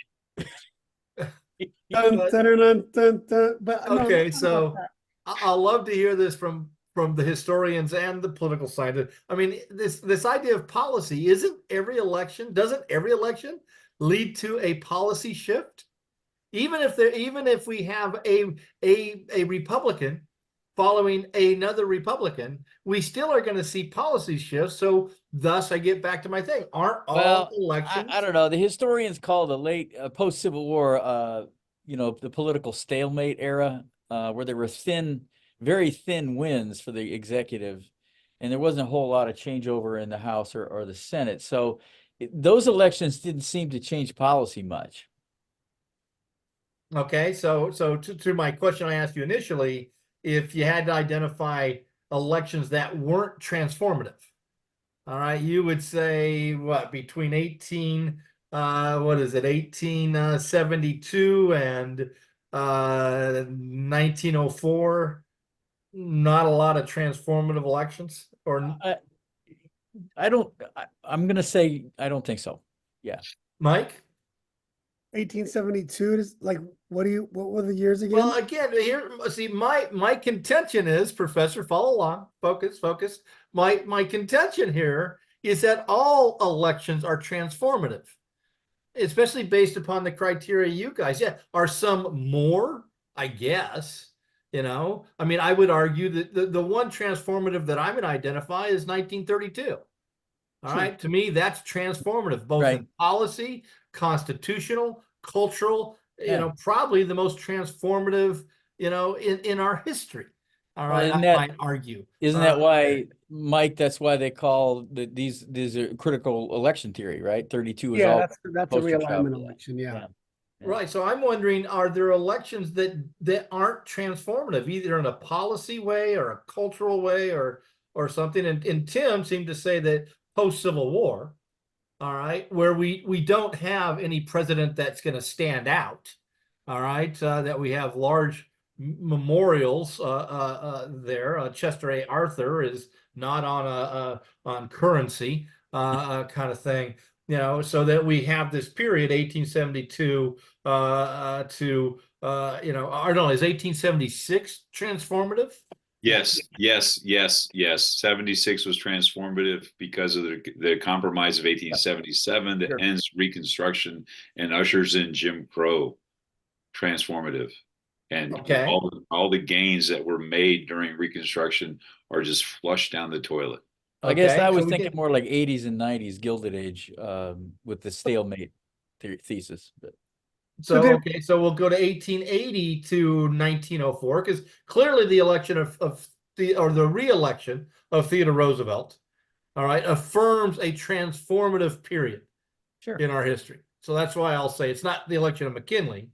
Dun, dun, dun, dun, dun. But Okay, so I'll love to hear this from the historians and the political scientists. I mean, this idea of policy, doesn't every election lead to a policy shift? Even if we have a Republican following another Republican, we still are going to see policy shifts. So thus I get back to my thing. Aren't all elections? I don't know. The historians call the late post-Civil War, the political stalemate era, where there were very thin wins for the executive, and there wasn't a whole lot of changeover in the House or the Senate. So those elections didn't seem to change policy much. Okay, so to my question I asked you initially, if you had to identify elections that weren't transformative, all right, you would say what, between 1872 and 1904, not a lot of transformative elections, or I'm going to say I don't think so. Yeah. Mike? 1872 is like, what were the years again? Well, again, here, see, my contention is, Professor, follow along, focus. My contention here is that all elections are transformative, especially based upon the criteria you guys. Yeah, are some more? I guess. I mean, I would argue that the one transformative that I'm going to identify is 1932. All right, to me, that's transformative, both in policy, constitutional, cultural. Probably the most transformative, in our history. All right, I might argue. Isn't that why, Mike? That's why they call these are critical election theory, right? 32 is all. That's a realignment election. Yeah. Yeah. Right. So I'm wondering, are there elections that aren't transformative, either in a policy way or a cultural way or something? And Tim seemed to say that post-Civil War, all right, where we don't have any president that's going to stand out, all right, that we have large memorials there. Chester A. Arthur is not on on currency kind of thing, you know, so that we have this period 1872 to you know, or no, is 1876 transformative? Yes, yes, yes, yes. 76 was transformative because of the Compromise of 1877 that Sure. ends Reconstruction and ushers in Jim Crow. Transformative. And Okay. all the gains that were made during Reconstruction are just flushed down the toilet. I guess Okay. I So was we thinking get, more like 80s and 90s Gilded Age with the stalemate thesis. But So so Dave, okay, so we'll go to 1880 to 1904 because clearly the election of the re-election of Theodore Roosevelt, all right, affirms a transformative period sure. in our history. So that's why I'll say it's not the election of McKinley,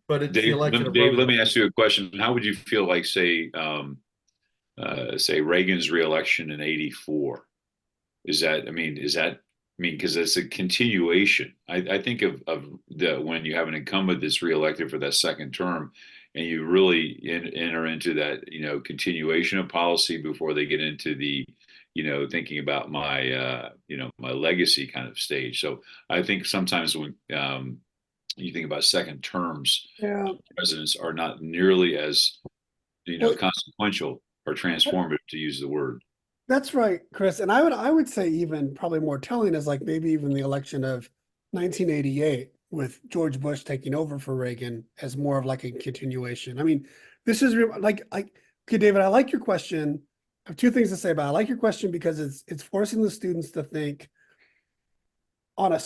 but it's the Dave, election of Dave, let me Roosevelt. ask you a question. How would you feel like, say Reagan's reelection in '84? Because it's a continuation. I think of the when you have an incumbent that's reelected for that second term, and you really enter into that, continuation of policy before they get into the, thinking about my, my legacy kind of stage. So I think sometimes when you think about second terms, yeah, presidents are not nearly as, well, consequential or transformative, to use the word. that's right, Chris. And I would say even probably more telling is like maybe even the election of 1988 with George Bush taking over for Reagan as more of like a continuation. I mean, this is okay, David, I like your question. I have two things to say about it. I like your question because it's forcing the students to think on a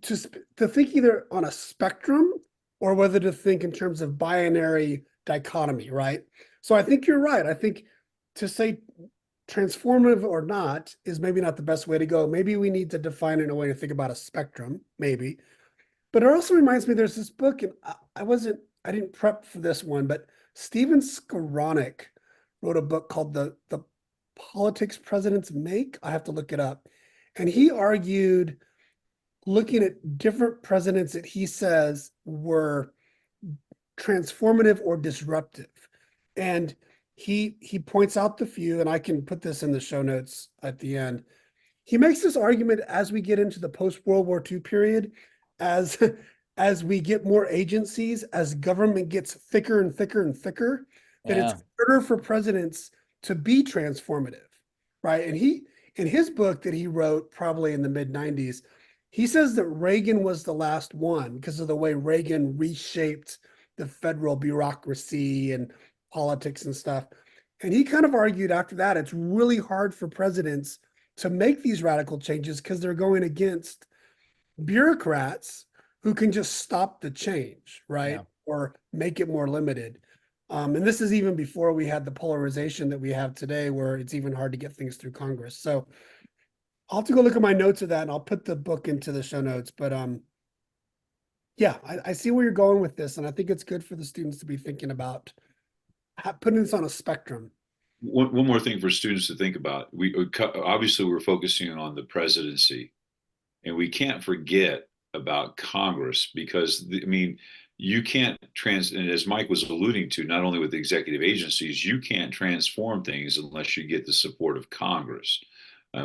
to think either on a spectrum or whether to think in terms of binary dichotomy, right? So I think you're right. I think to say transformative or not is maybe not the best way to go. Maybe we need to define it in a way to think about a spectrum, maybe. But it also reminds me there's this book, and I didn't prep for this one, but Steven Skowronek wrote a book called the Politics Presidents Make. I have to look it up. And he argued looking at different presidents that he says were transformative or disruptive. And he points out the few, and I can put this in the show notes at the end. He makes this argument as we get into the post-World War II period, as as we get more agencies, as government gets thicker and thicker and thicker, that it's Yeah. harder for presidents to be transformative, right? And he, in his book that he wrote probably in the mid 90s, he says that Reagan was the last one because of the way Reagan reshaped the federal bureaucracy and politics and stuff. And he kind of argued after that, it's really hard for presidents to make these radical changes because they're going against bureaucrats who can just stop the change, right? Yeah. Or make it more limited. And this is even before we had the polarization that we have today, where it's even hard to get things through Congress. So I'll have to go look at my notes of that, and I'll put the book into the show notes. But yeah, I see where you're going with this, and I think it's good for the students to be thinking about putting this on a spectrum. One more thing for students to think about. Obviously we're focusing on the presidency, and we can't forget about Congress because you can't and as Mike was alluding to, not only with executive agencies, you can't transform things unless you get the support of Congress.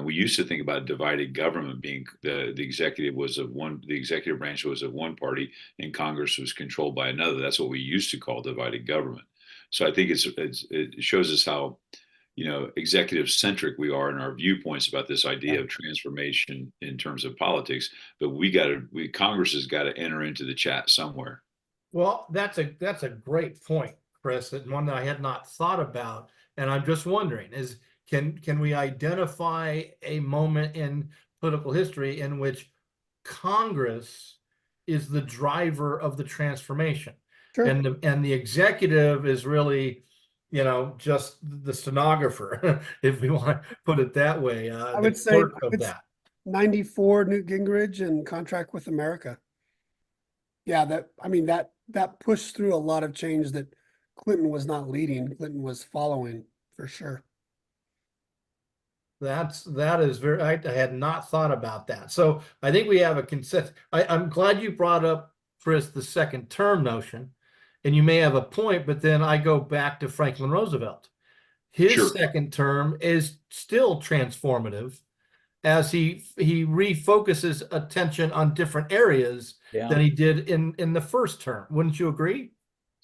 We used to think about divided government being the executive the executive branch was of one party and Congress was controlled by another. That's what we used to call divided government. So I think it shows us how, executive centric we are in our viewpoints about this idea of transformation in terms of politics. But Congress has got to enter into the chat somewhere. Well, that's a great point, Chris, and one that I had not thought about. And I'm just wondering, can we identify a moment in political history in which Congress is the driver of the transformation? Sure. And the executive is really, just the stenographer, if we want to put it that way, I the would say clerk of it's that. 94 Newt Gingrich and Contract with America. Yeah, that pushed through a lot of change that Clinton was not leading. Clinton was following for sure. That is very, I had not thought about that. So I think we have a consensus. I'm glad you brought up, Chris, the second term notion, and you may have a point, but then I go back to Franklin Roosevelt. His Sure. second term is still transformative as he refocuses attention on different areas Yeah. than he did in the first term. Wouldn't you agree?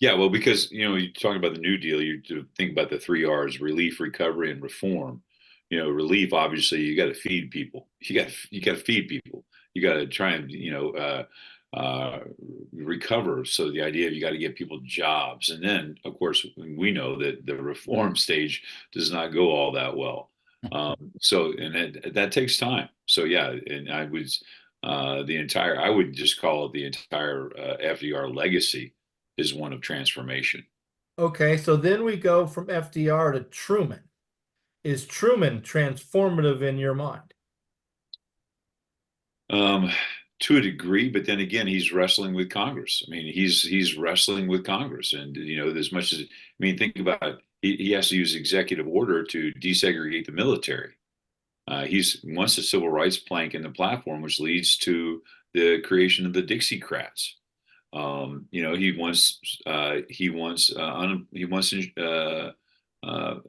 Yeah, well, because you're talking about the New Deal, you think about the three R's: relief, recovery, and reform. Relief, obviously, you got to feed people. You got to feed people. You got to try and recover. So the idea of you got to get people jobs, and then of course we know that the reform stage does not go all that well. So and that takes time. So yeah, and I would just call it the entire FDR legacy is one of transformation. Okay, so then we go from FDR to Truman. Is Truman transformative in your mind? Um, to a degree, but then again, he's wrestling with Congress. I mean, he's wrestling with Congress, and as much as think about it, he has to use executive order to desegregate the military. He's wants a civil rights plank in the platform, which leads to the creation of the Dixiecrats.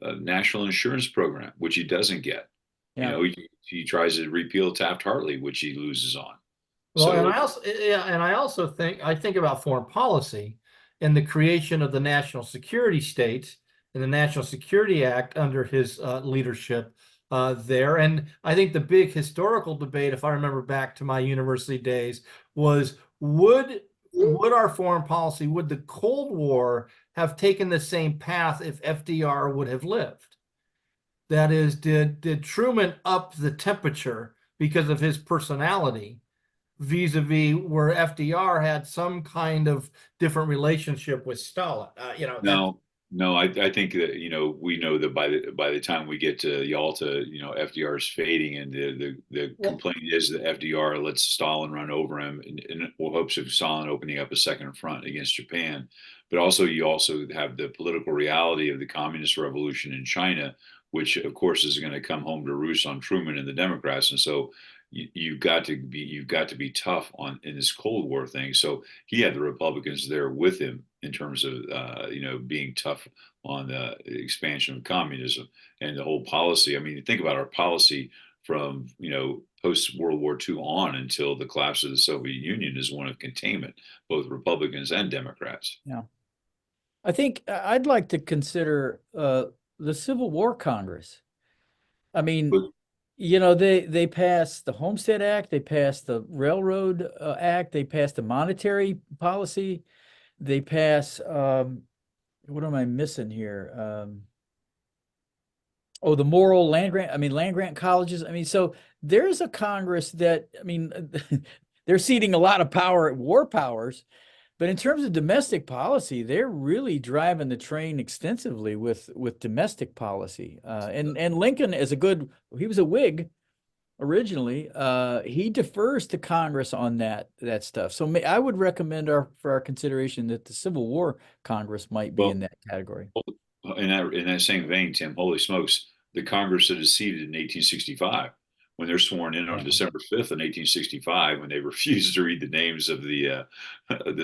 A national insurance program, which he doesn't get. Yeah. He tries to repeal Taft-Hartley, which he loses on. Well, and So I also think about foreign policy and the creation of the national security state and the National Security Act under his leadership there. And I think the big historical debate, if I remember back to my university days, was would our foreign policy, would the Cold War have taken the same path if FDR would have lived? That is, did Truman up the temperature because of his personality, vis-a-vis where FDR had some kind of different relationship with Stalin? no, I think that we know that by the time we get to Yalta, FDR is fading, and the complaint is that FDR lets Stalin run over him in hopes of Stalin opening up a second front against Japan. But also, you also have the political reality of the communist revolution in China, which of course is going to come home to roost on Truman and the Democrats. And so you've got to be tough in this Cold War thing. So he had the Republicans there with him in terms of being tough on the expansion of communism and the whole policy. I mean, think about our policy from post World War II on until the collapse of the Soviet Union is one of containment, both Republicans and Democrats. Yeah. I think I'd like to consider the Civil War Congress. I mean, But, they passed the Homestead Act, they passed the Railroad Act, they passed the monetary policy, they pass what am I missing here? The moral land grant colleges. I mean, so there's a Congress that, they're ceding a lot of power at war powers, but in terms of domestic policy, they're really driving the train extensively with domestic policy. And Lincoln he was a Whig originally. He defers to Congress on that stuff. So I would recommend for our consideration that the Civil War Congress might be in that category. in that same vein, Tim, holy smokes, the Congress that is seated in 1865, when they're sworn in on December 5th in 1865, when they refused to read the names of the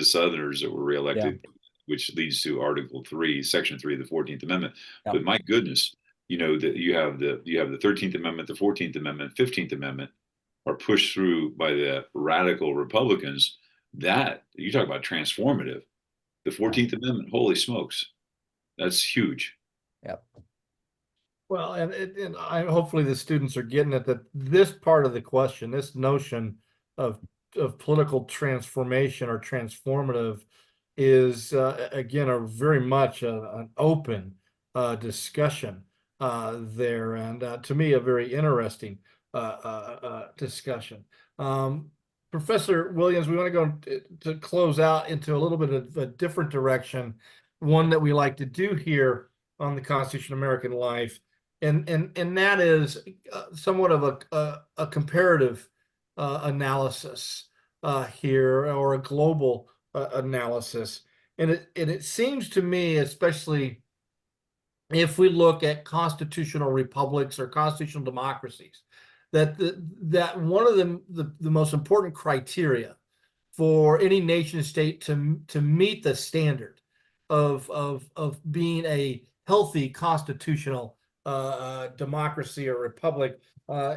Southerners that were reelected, which leads to Article 3, Section 3 of the 14th Amendment. But my goodness, that you have the 13th Amendment, the 14th Amendment, 15th Amendment are pushed through by the radical Republicans. That you talk about transformative. The 14th Amendment, holy smokes, that's huge. Yeah. Well, and hopefully the students are getting it, that this part of the question, this notion of political transformation or transformative, is again a very much an open discussion there, and to me a very interesting discussion. Professor Williams, we want to go to close out into a little bit of a different direction, one that we like to do here on the Constitution of American Life. And that is somewhat of a comparative analysis here, or a global analysis. And it seems to me, especially if we look at constitutional republics or constitutional democracies, that that one of the most important criteria for any nation state to meet the standard of being a healthy constitutional democracy or republic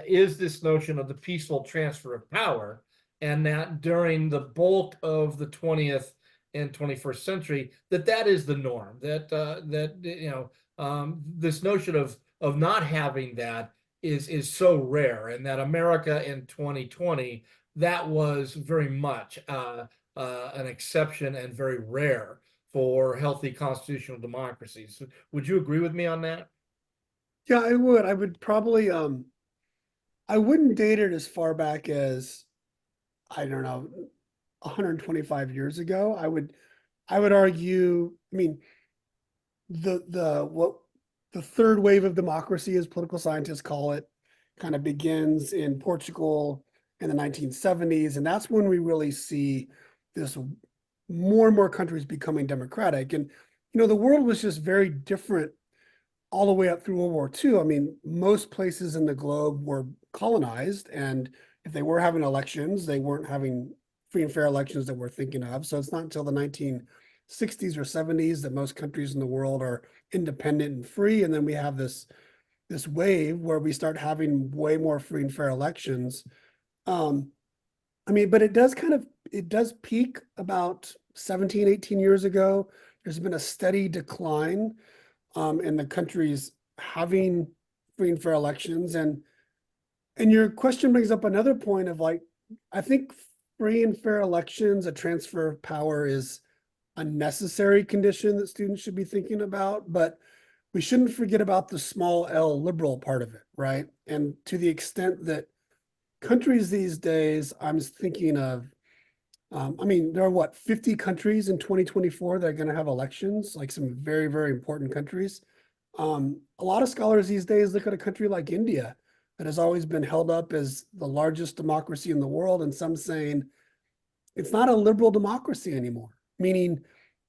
is this notion of the peaceful transfer of power, and that during the bulk of the 20th and 21st century, that is the norm. This notion of not having that is so rare, and that America in 2020, that was very much an exception and very rare for healthy constitutional democracies. Would you agree with me on that? Yeah, I would. I would probably I wouldn't date it as far back as, I don't know, 125 years ago. I would argue, I mean, what the third wave of democracy, as political scientists call it, kind of begins in Portugal in the 1970s, and that's when we really see this more and more countries becoming democratic. And the world was just very different all the way up through World War II. I mean, most places in the globe were colonized, and if they were having elections, they weren't having free and fair elections that we're thinking of. So it's not until the 1960s or 70s that most countries in the world are independent and free. And then we have this wave where we start having way more free and fair elections. I mean, but it does peak about 17, 18 years ago. There's been a steady decline in the countries having free and fair elections. And your question brings up another point of, like, I think free and fair elections, a transfer of power, is a necessary condition that students should be thinking about, but we shouldn't forget about the small L liberal part of it, right? And to the extent that countries these days, I'm thinking of, I mean, there are 50 countries in 2024 that are going to have elections, like some very, very important countries. A lot of scholars these days look at a country like India that has always been held up as the largest democracy in the world, and some saying it's not a liberal democracy anymore, meaning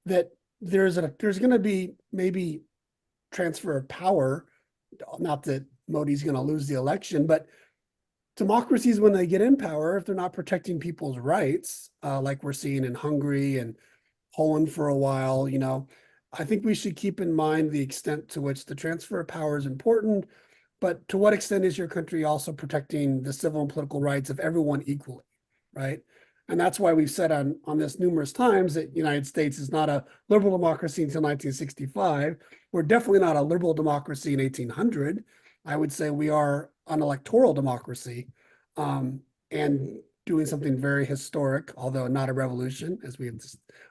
that there's going to be maybe transfer of power, not that Modi's going to lose the election, but democracies, when they get in power, if they're not protecting people's rights, like we're seeing in Hungary and Poland for a while, I think we should keep in mind the extent to which the transfer of power is important, but to what extent is your country also protecting the civil and political rights of everyone equally, right? And that's why we've said on this numerous times that the United States is not a liberal democracy until 1965. We're definitely not a liberal democracy in 1800. I would say we are an electoral democracy, and doing something very historic, although not a revolution, as we have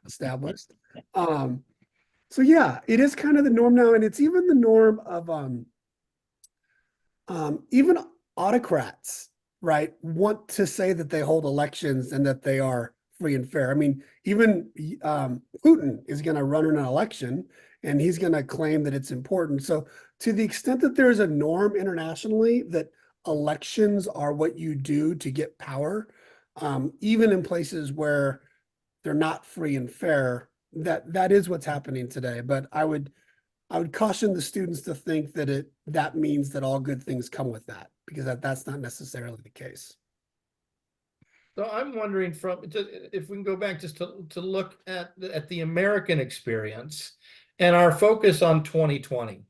established. So yeah, it is kind of the norm now, and it's even the norm of even autocrats, right, want to say that they hold elections and that they are free and fair. I mean, even Putin is going to run in an election, and he's going to claim that it's important. So to the extent that there's a norm internationally that elections are what you do to get power, even in places where they're not free and fair, that is what's happening today. But I would caution the students to think that that means that all good things come with that, because that's not necessarily the case. So I'm wondering, if we can go back just to look at the American experience and our focus on 2020.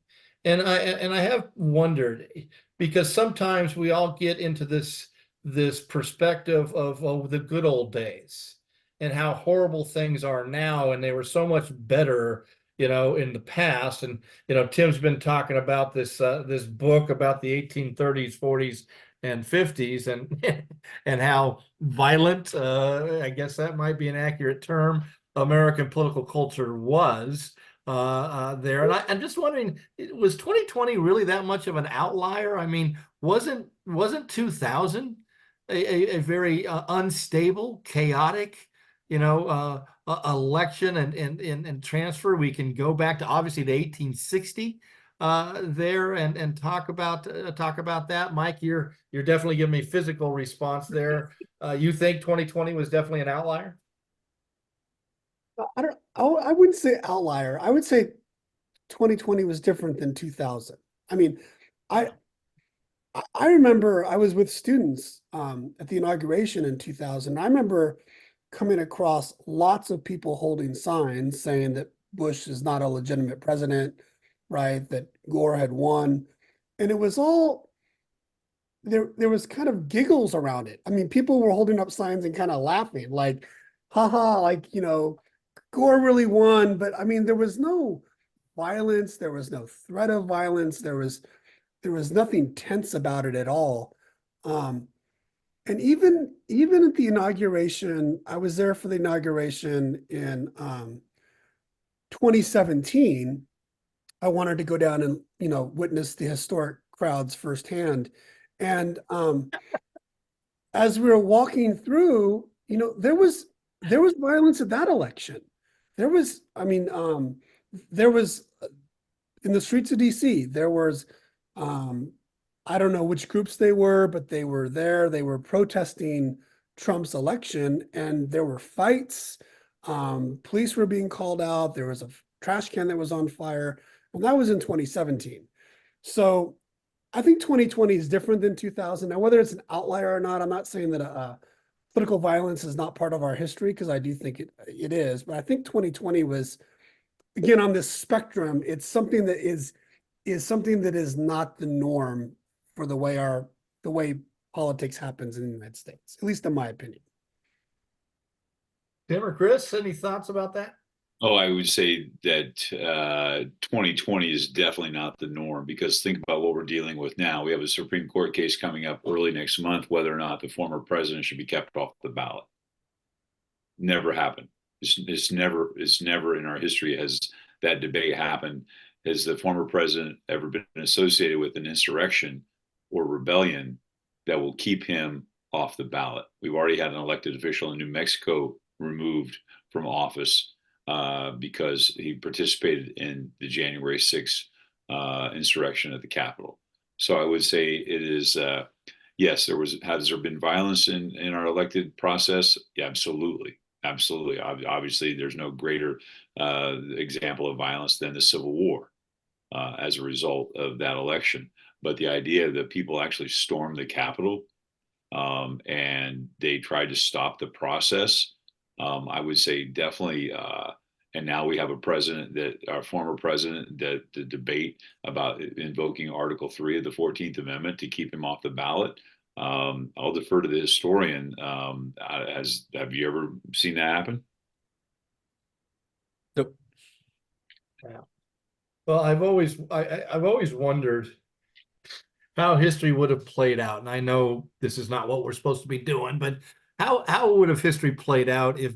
And I have wondered, because sometimes we all get into this perspective of the good old days and how horrible things are now, and they were so much better, in the past. And Tim's been talking about this book about the 1830s, 40s, and 50s, and how violent, I guess that might be an accurate term, American political culture was there. And I'm just wondering, was 2020 really that much of an outlier? I mean, wasn't 2000 a very unstable, chaotic, election and transfer? We can go back to obviously the 1860 there and talk about that. Mike, you're definitely giving me physical response there. You think 2020 was definitely an outlier? I wouldn't say outlier. I would say 2020 was different than 2000. I mean, I I remember I was with students at the inauguration in 2000. I remember coming across lots of people holding signs saying that Bush is not a legitimate president, right? That Gore had won. And it was all there was kind of giggles around it. I mean, people were holding up signs and kind of laughing, like, haha, like, Gore really won. But I mean, there was no violence, there was no threat of violence, there was nothing tense about it at all. And even at the inauguration, I was there for the inauguration in 2017. I wanted to go down and witness the historic crowds firsthand. And as we were walking through, there was violence at that election. There was, I mean, there was in the streets of DC, there was I don't know which groups they were, but they were there. They were protesting Trump's election, and there were fights. Police were being called out. There was a trash can that was on fire, and that was in 2017. So I think 2020 is different than 2000. Now, whether it's an outlier or not, I'm not saying that political violence is not part of our history, because I do think it is. But I think 2020 was, again, on this spectrum. It's something that is something that is not the norm for the way politics happens in the United States, at least in my opinion. Tim or Chris, any thoughts about that? Oh, I would say that 2020 is definitely not the norm, because think about what we're dealing with now. We have a Supreme Court case coming up early next month, whether or not the former president should be kept off the ballot. Never happened. It's never in our history has that debate happened. Has the former president ever been associated with an insurrection or rebellion that will keep him off the ballot? We've already had an elected official in New Mexico removed from office because he participated in the January 6th insurrection at the Capitol. So I would say it is, yes, has there been violence in our elected process? Yeah, absolutely. Absolutely. Obviously, there's no greater example of violence than the Civil War as a result of that election. But the idea that people actually stormed the Capitol and they tried to stop the process, I would say definitely. And now we have our former president, that the debate about invoking Article 3 of the 14th Amendment to keep him off the ballot. I'll defer to the historian. Have you ever seen that happen? Nope. Yeah. Well, I've always wondered how history would have played out. And I know this is not what we're supposed to be doing, but how would have history played out if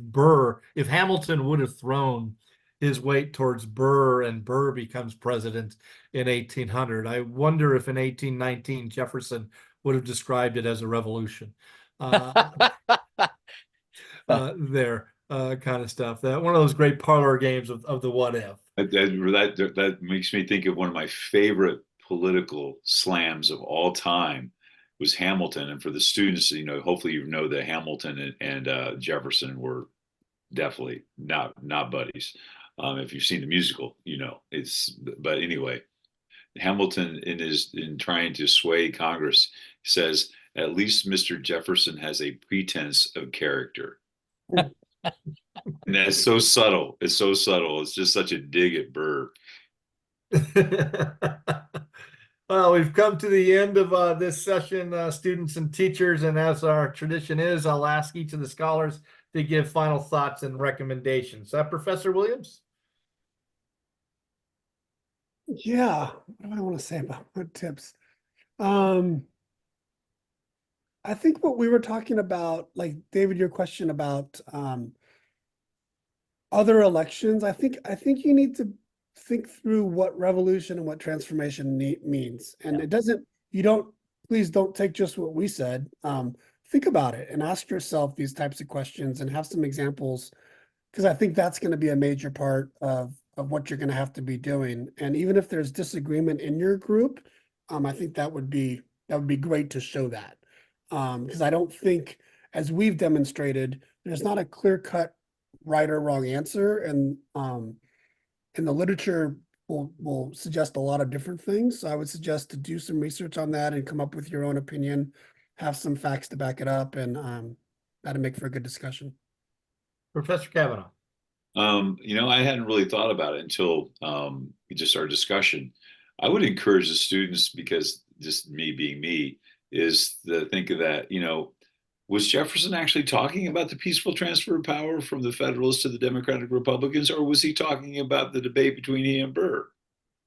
Hamilton would have thrown his weight towards Burr and Burr becomes president in 1800? I wonder if in 1819 Jefferson would have described it as a revolution. There kind of stuff. That one of those great parlor games of the what if. That makes me think of one of my favorite political slams of all time was Hamilton. And for the students, hopefully that Hamilton and Jefferson were definitely not buddies. If you've seen the musical, but anyway, Hamilton in trying to sway Congress says, at least Mr. Jefferson has a pretense of character. And that's so subtle. It's so subtle. It's just such a dig at Burr. Well, we've come to the end of this session, students and teachers, and as our tradition is, I'll ask each of the scholars to give final thoughts and recommendations. Professor Williams? Yeah, what do I want to say about what tips? I think what we were talking about, like David, your question about other elections, I think you need to think through what revolution and what transformation means. And please don't take just what we said. Think about it and ask yourself these types of questions and have some examples, because I think that's going to be a major part of what you're going to have to be doing. And even if there's disagreement in your group, I think that would be great to show that. Because I don't think, as we've demonstrated, there's not a clear-cut right or wrong answer, and the literature will suggest a lot of different things. So I would suggest to do some research on that and come up with your own opinion, have some facts to back it up, and that'd make for a good discussion. Professor Kavanaugh. I hadn't really thought about it until just our discussion. I would encourage the students, because just me being me, is to think of that, was Jefferson actually talking about the peaceful transfer of power from the Federalists to the Democratic Republicans, or was he talking about the debate between he and Burr?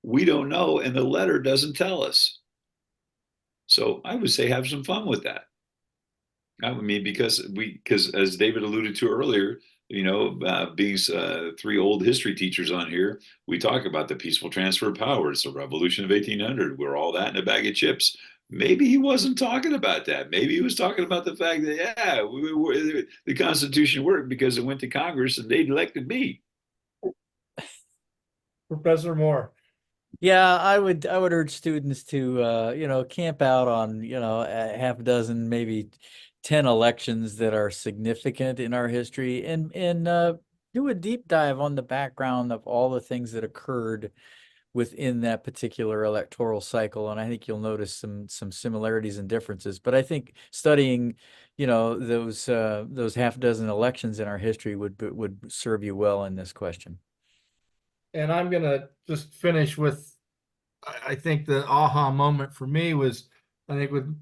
We don't know, and the letter doesn't tell us. So I would say have some fun with that. I mean, because as David alluded to earlier, being three old history teachers on here, we talk about the peaceful transfer of power. It's the revolution of 1800. We're all that in a bag of chips. Maybe he wasn't talking about that. Maybe he was talking about the fact that, the Constitution worked because it went to Congress and they elected me. Professor Moore. Yeah, I would urge students to camp out on a half dozen, maybe 10 elections that are significant in our history, and do a deep dive on the background of all the things that occurred within that particular electoral cycle. And I think you'll notice some similarities and differences. But I think studying those half dozen elections in our history would serve you well in this question. And I'm going to just finish with, I think the aha moment for me was, I think with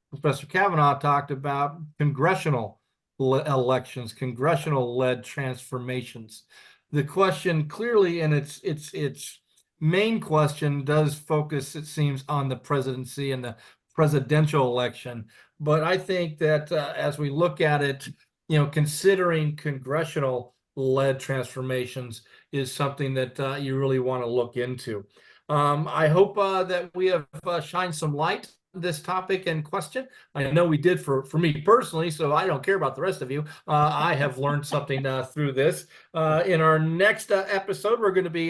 Professor Kavanaugh talked about congressional elections, congressional-led transformations. The question clearly, and its main question does focus, it seems, on the presidency and the presidential election. But I think that as we look at it, considering congressional-led transformations is something that you really want to look into. I hope that we have shined some light on this topic and question. I know we did for me personally, so I don't care about the rest of you. I have learned something through this. In our next episode, we're going to be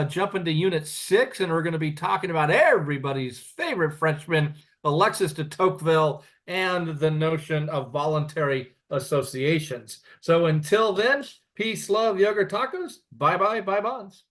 jumping to Unit 6, and we're going to be talking about everybody's favorite Frenchman, Alexis de Tocqueville, and the notion of voluntary associations. So until then, peace, love, yogurt, tacos. Bye-bye, bye-bonds.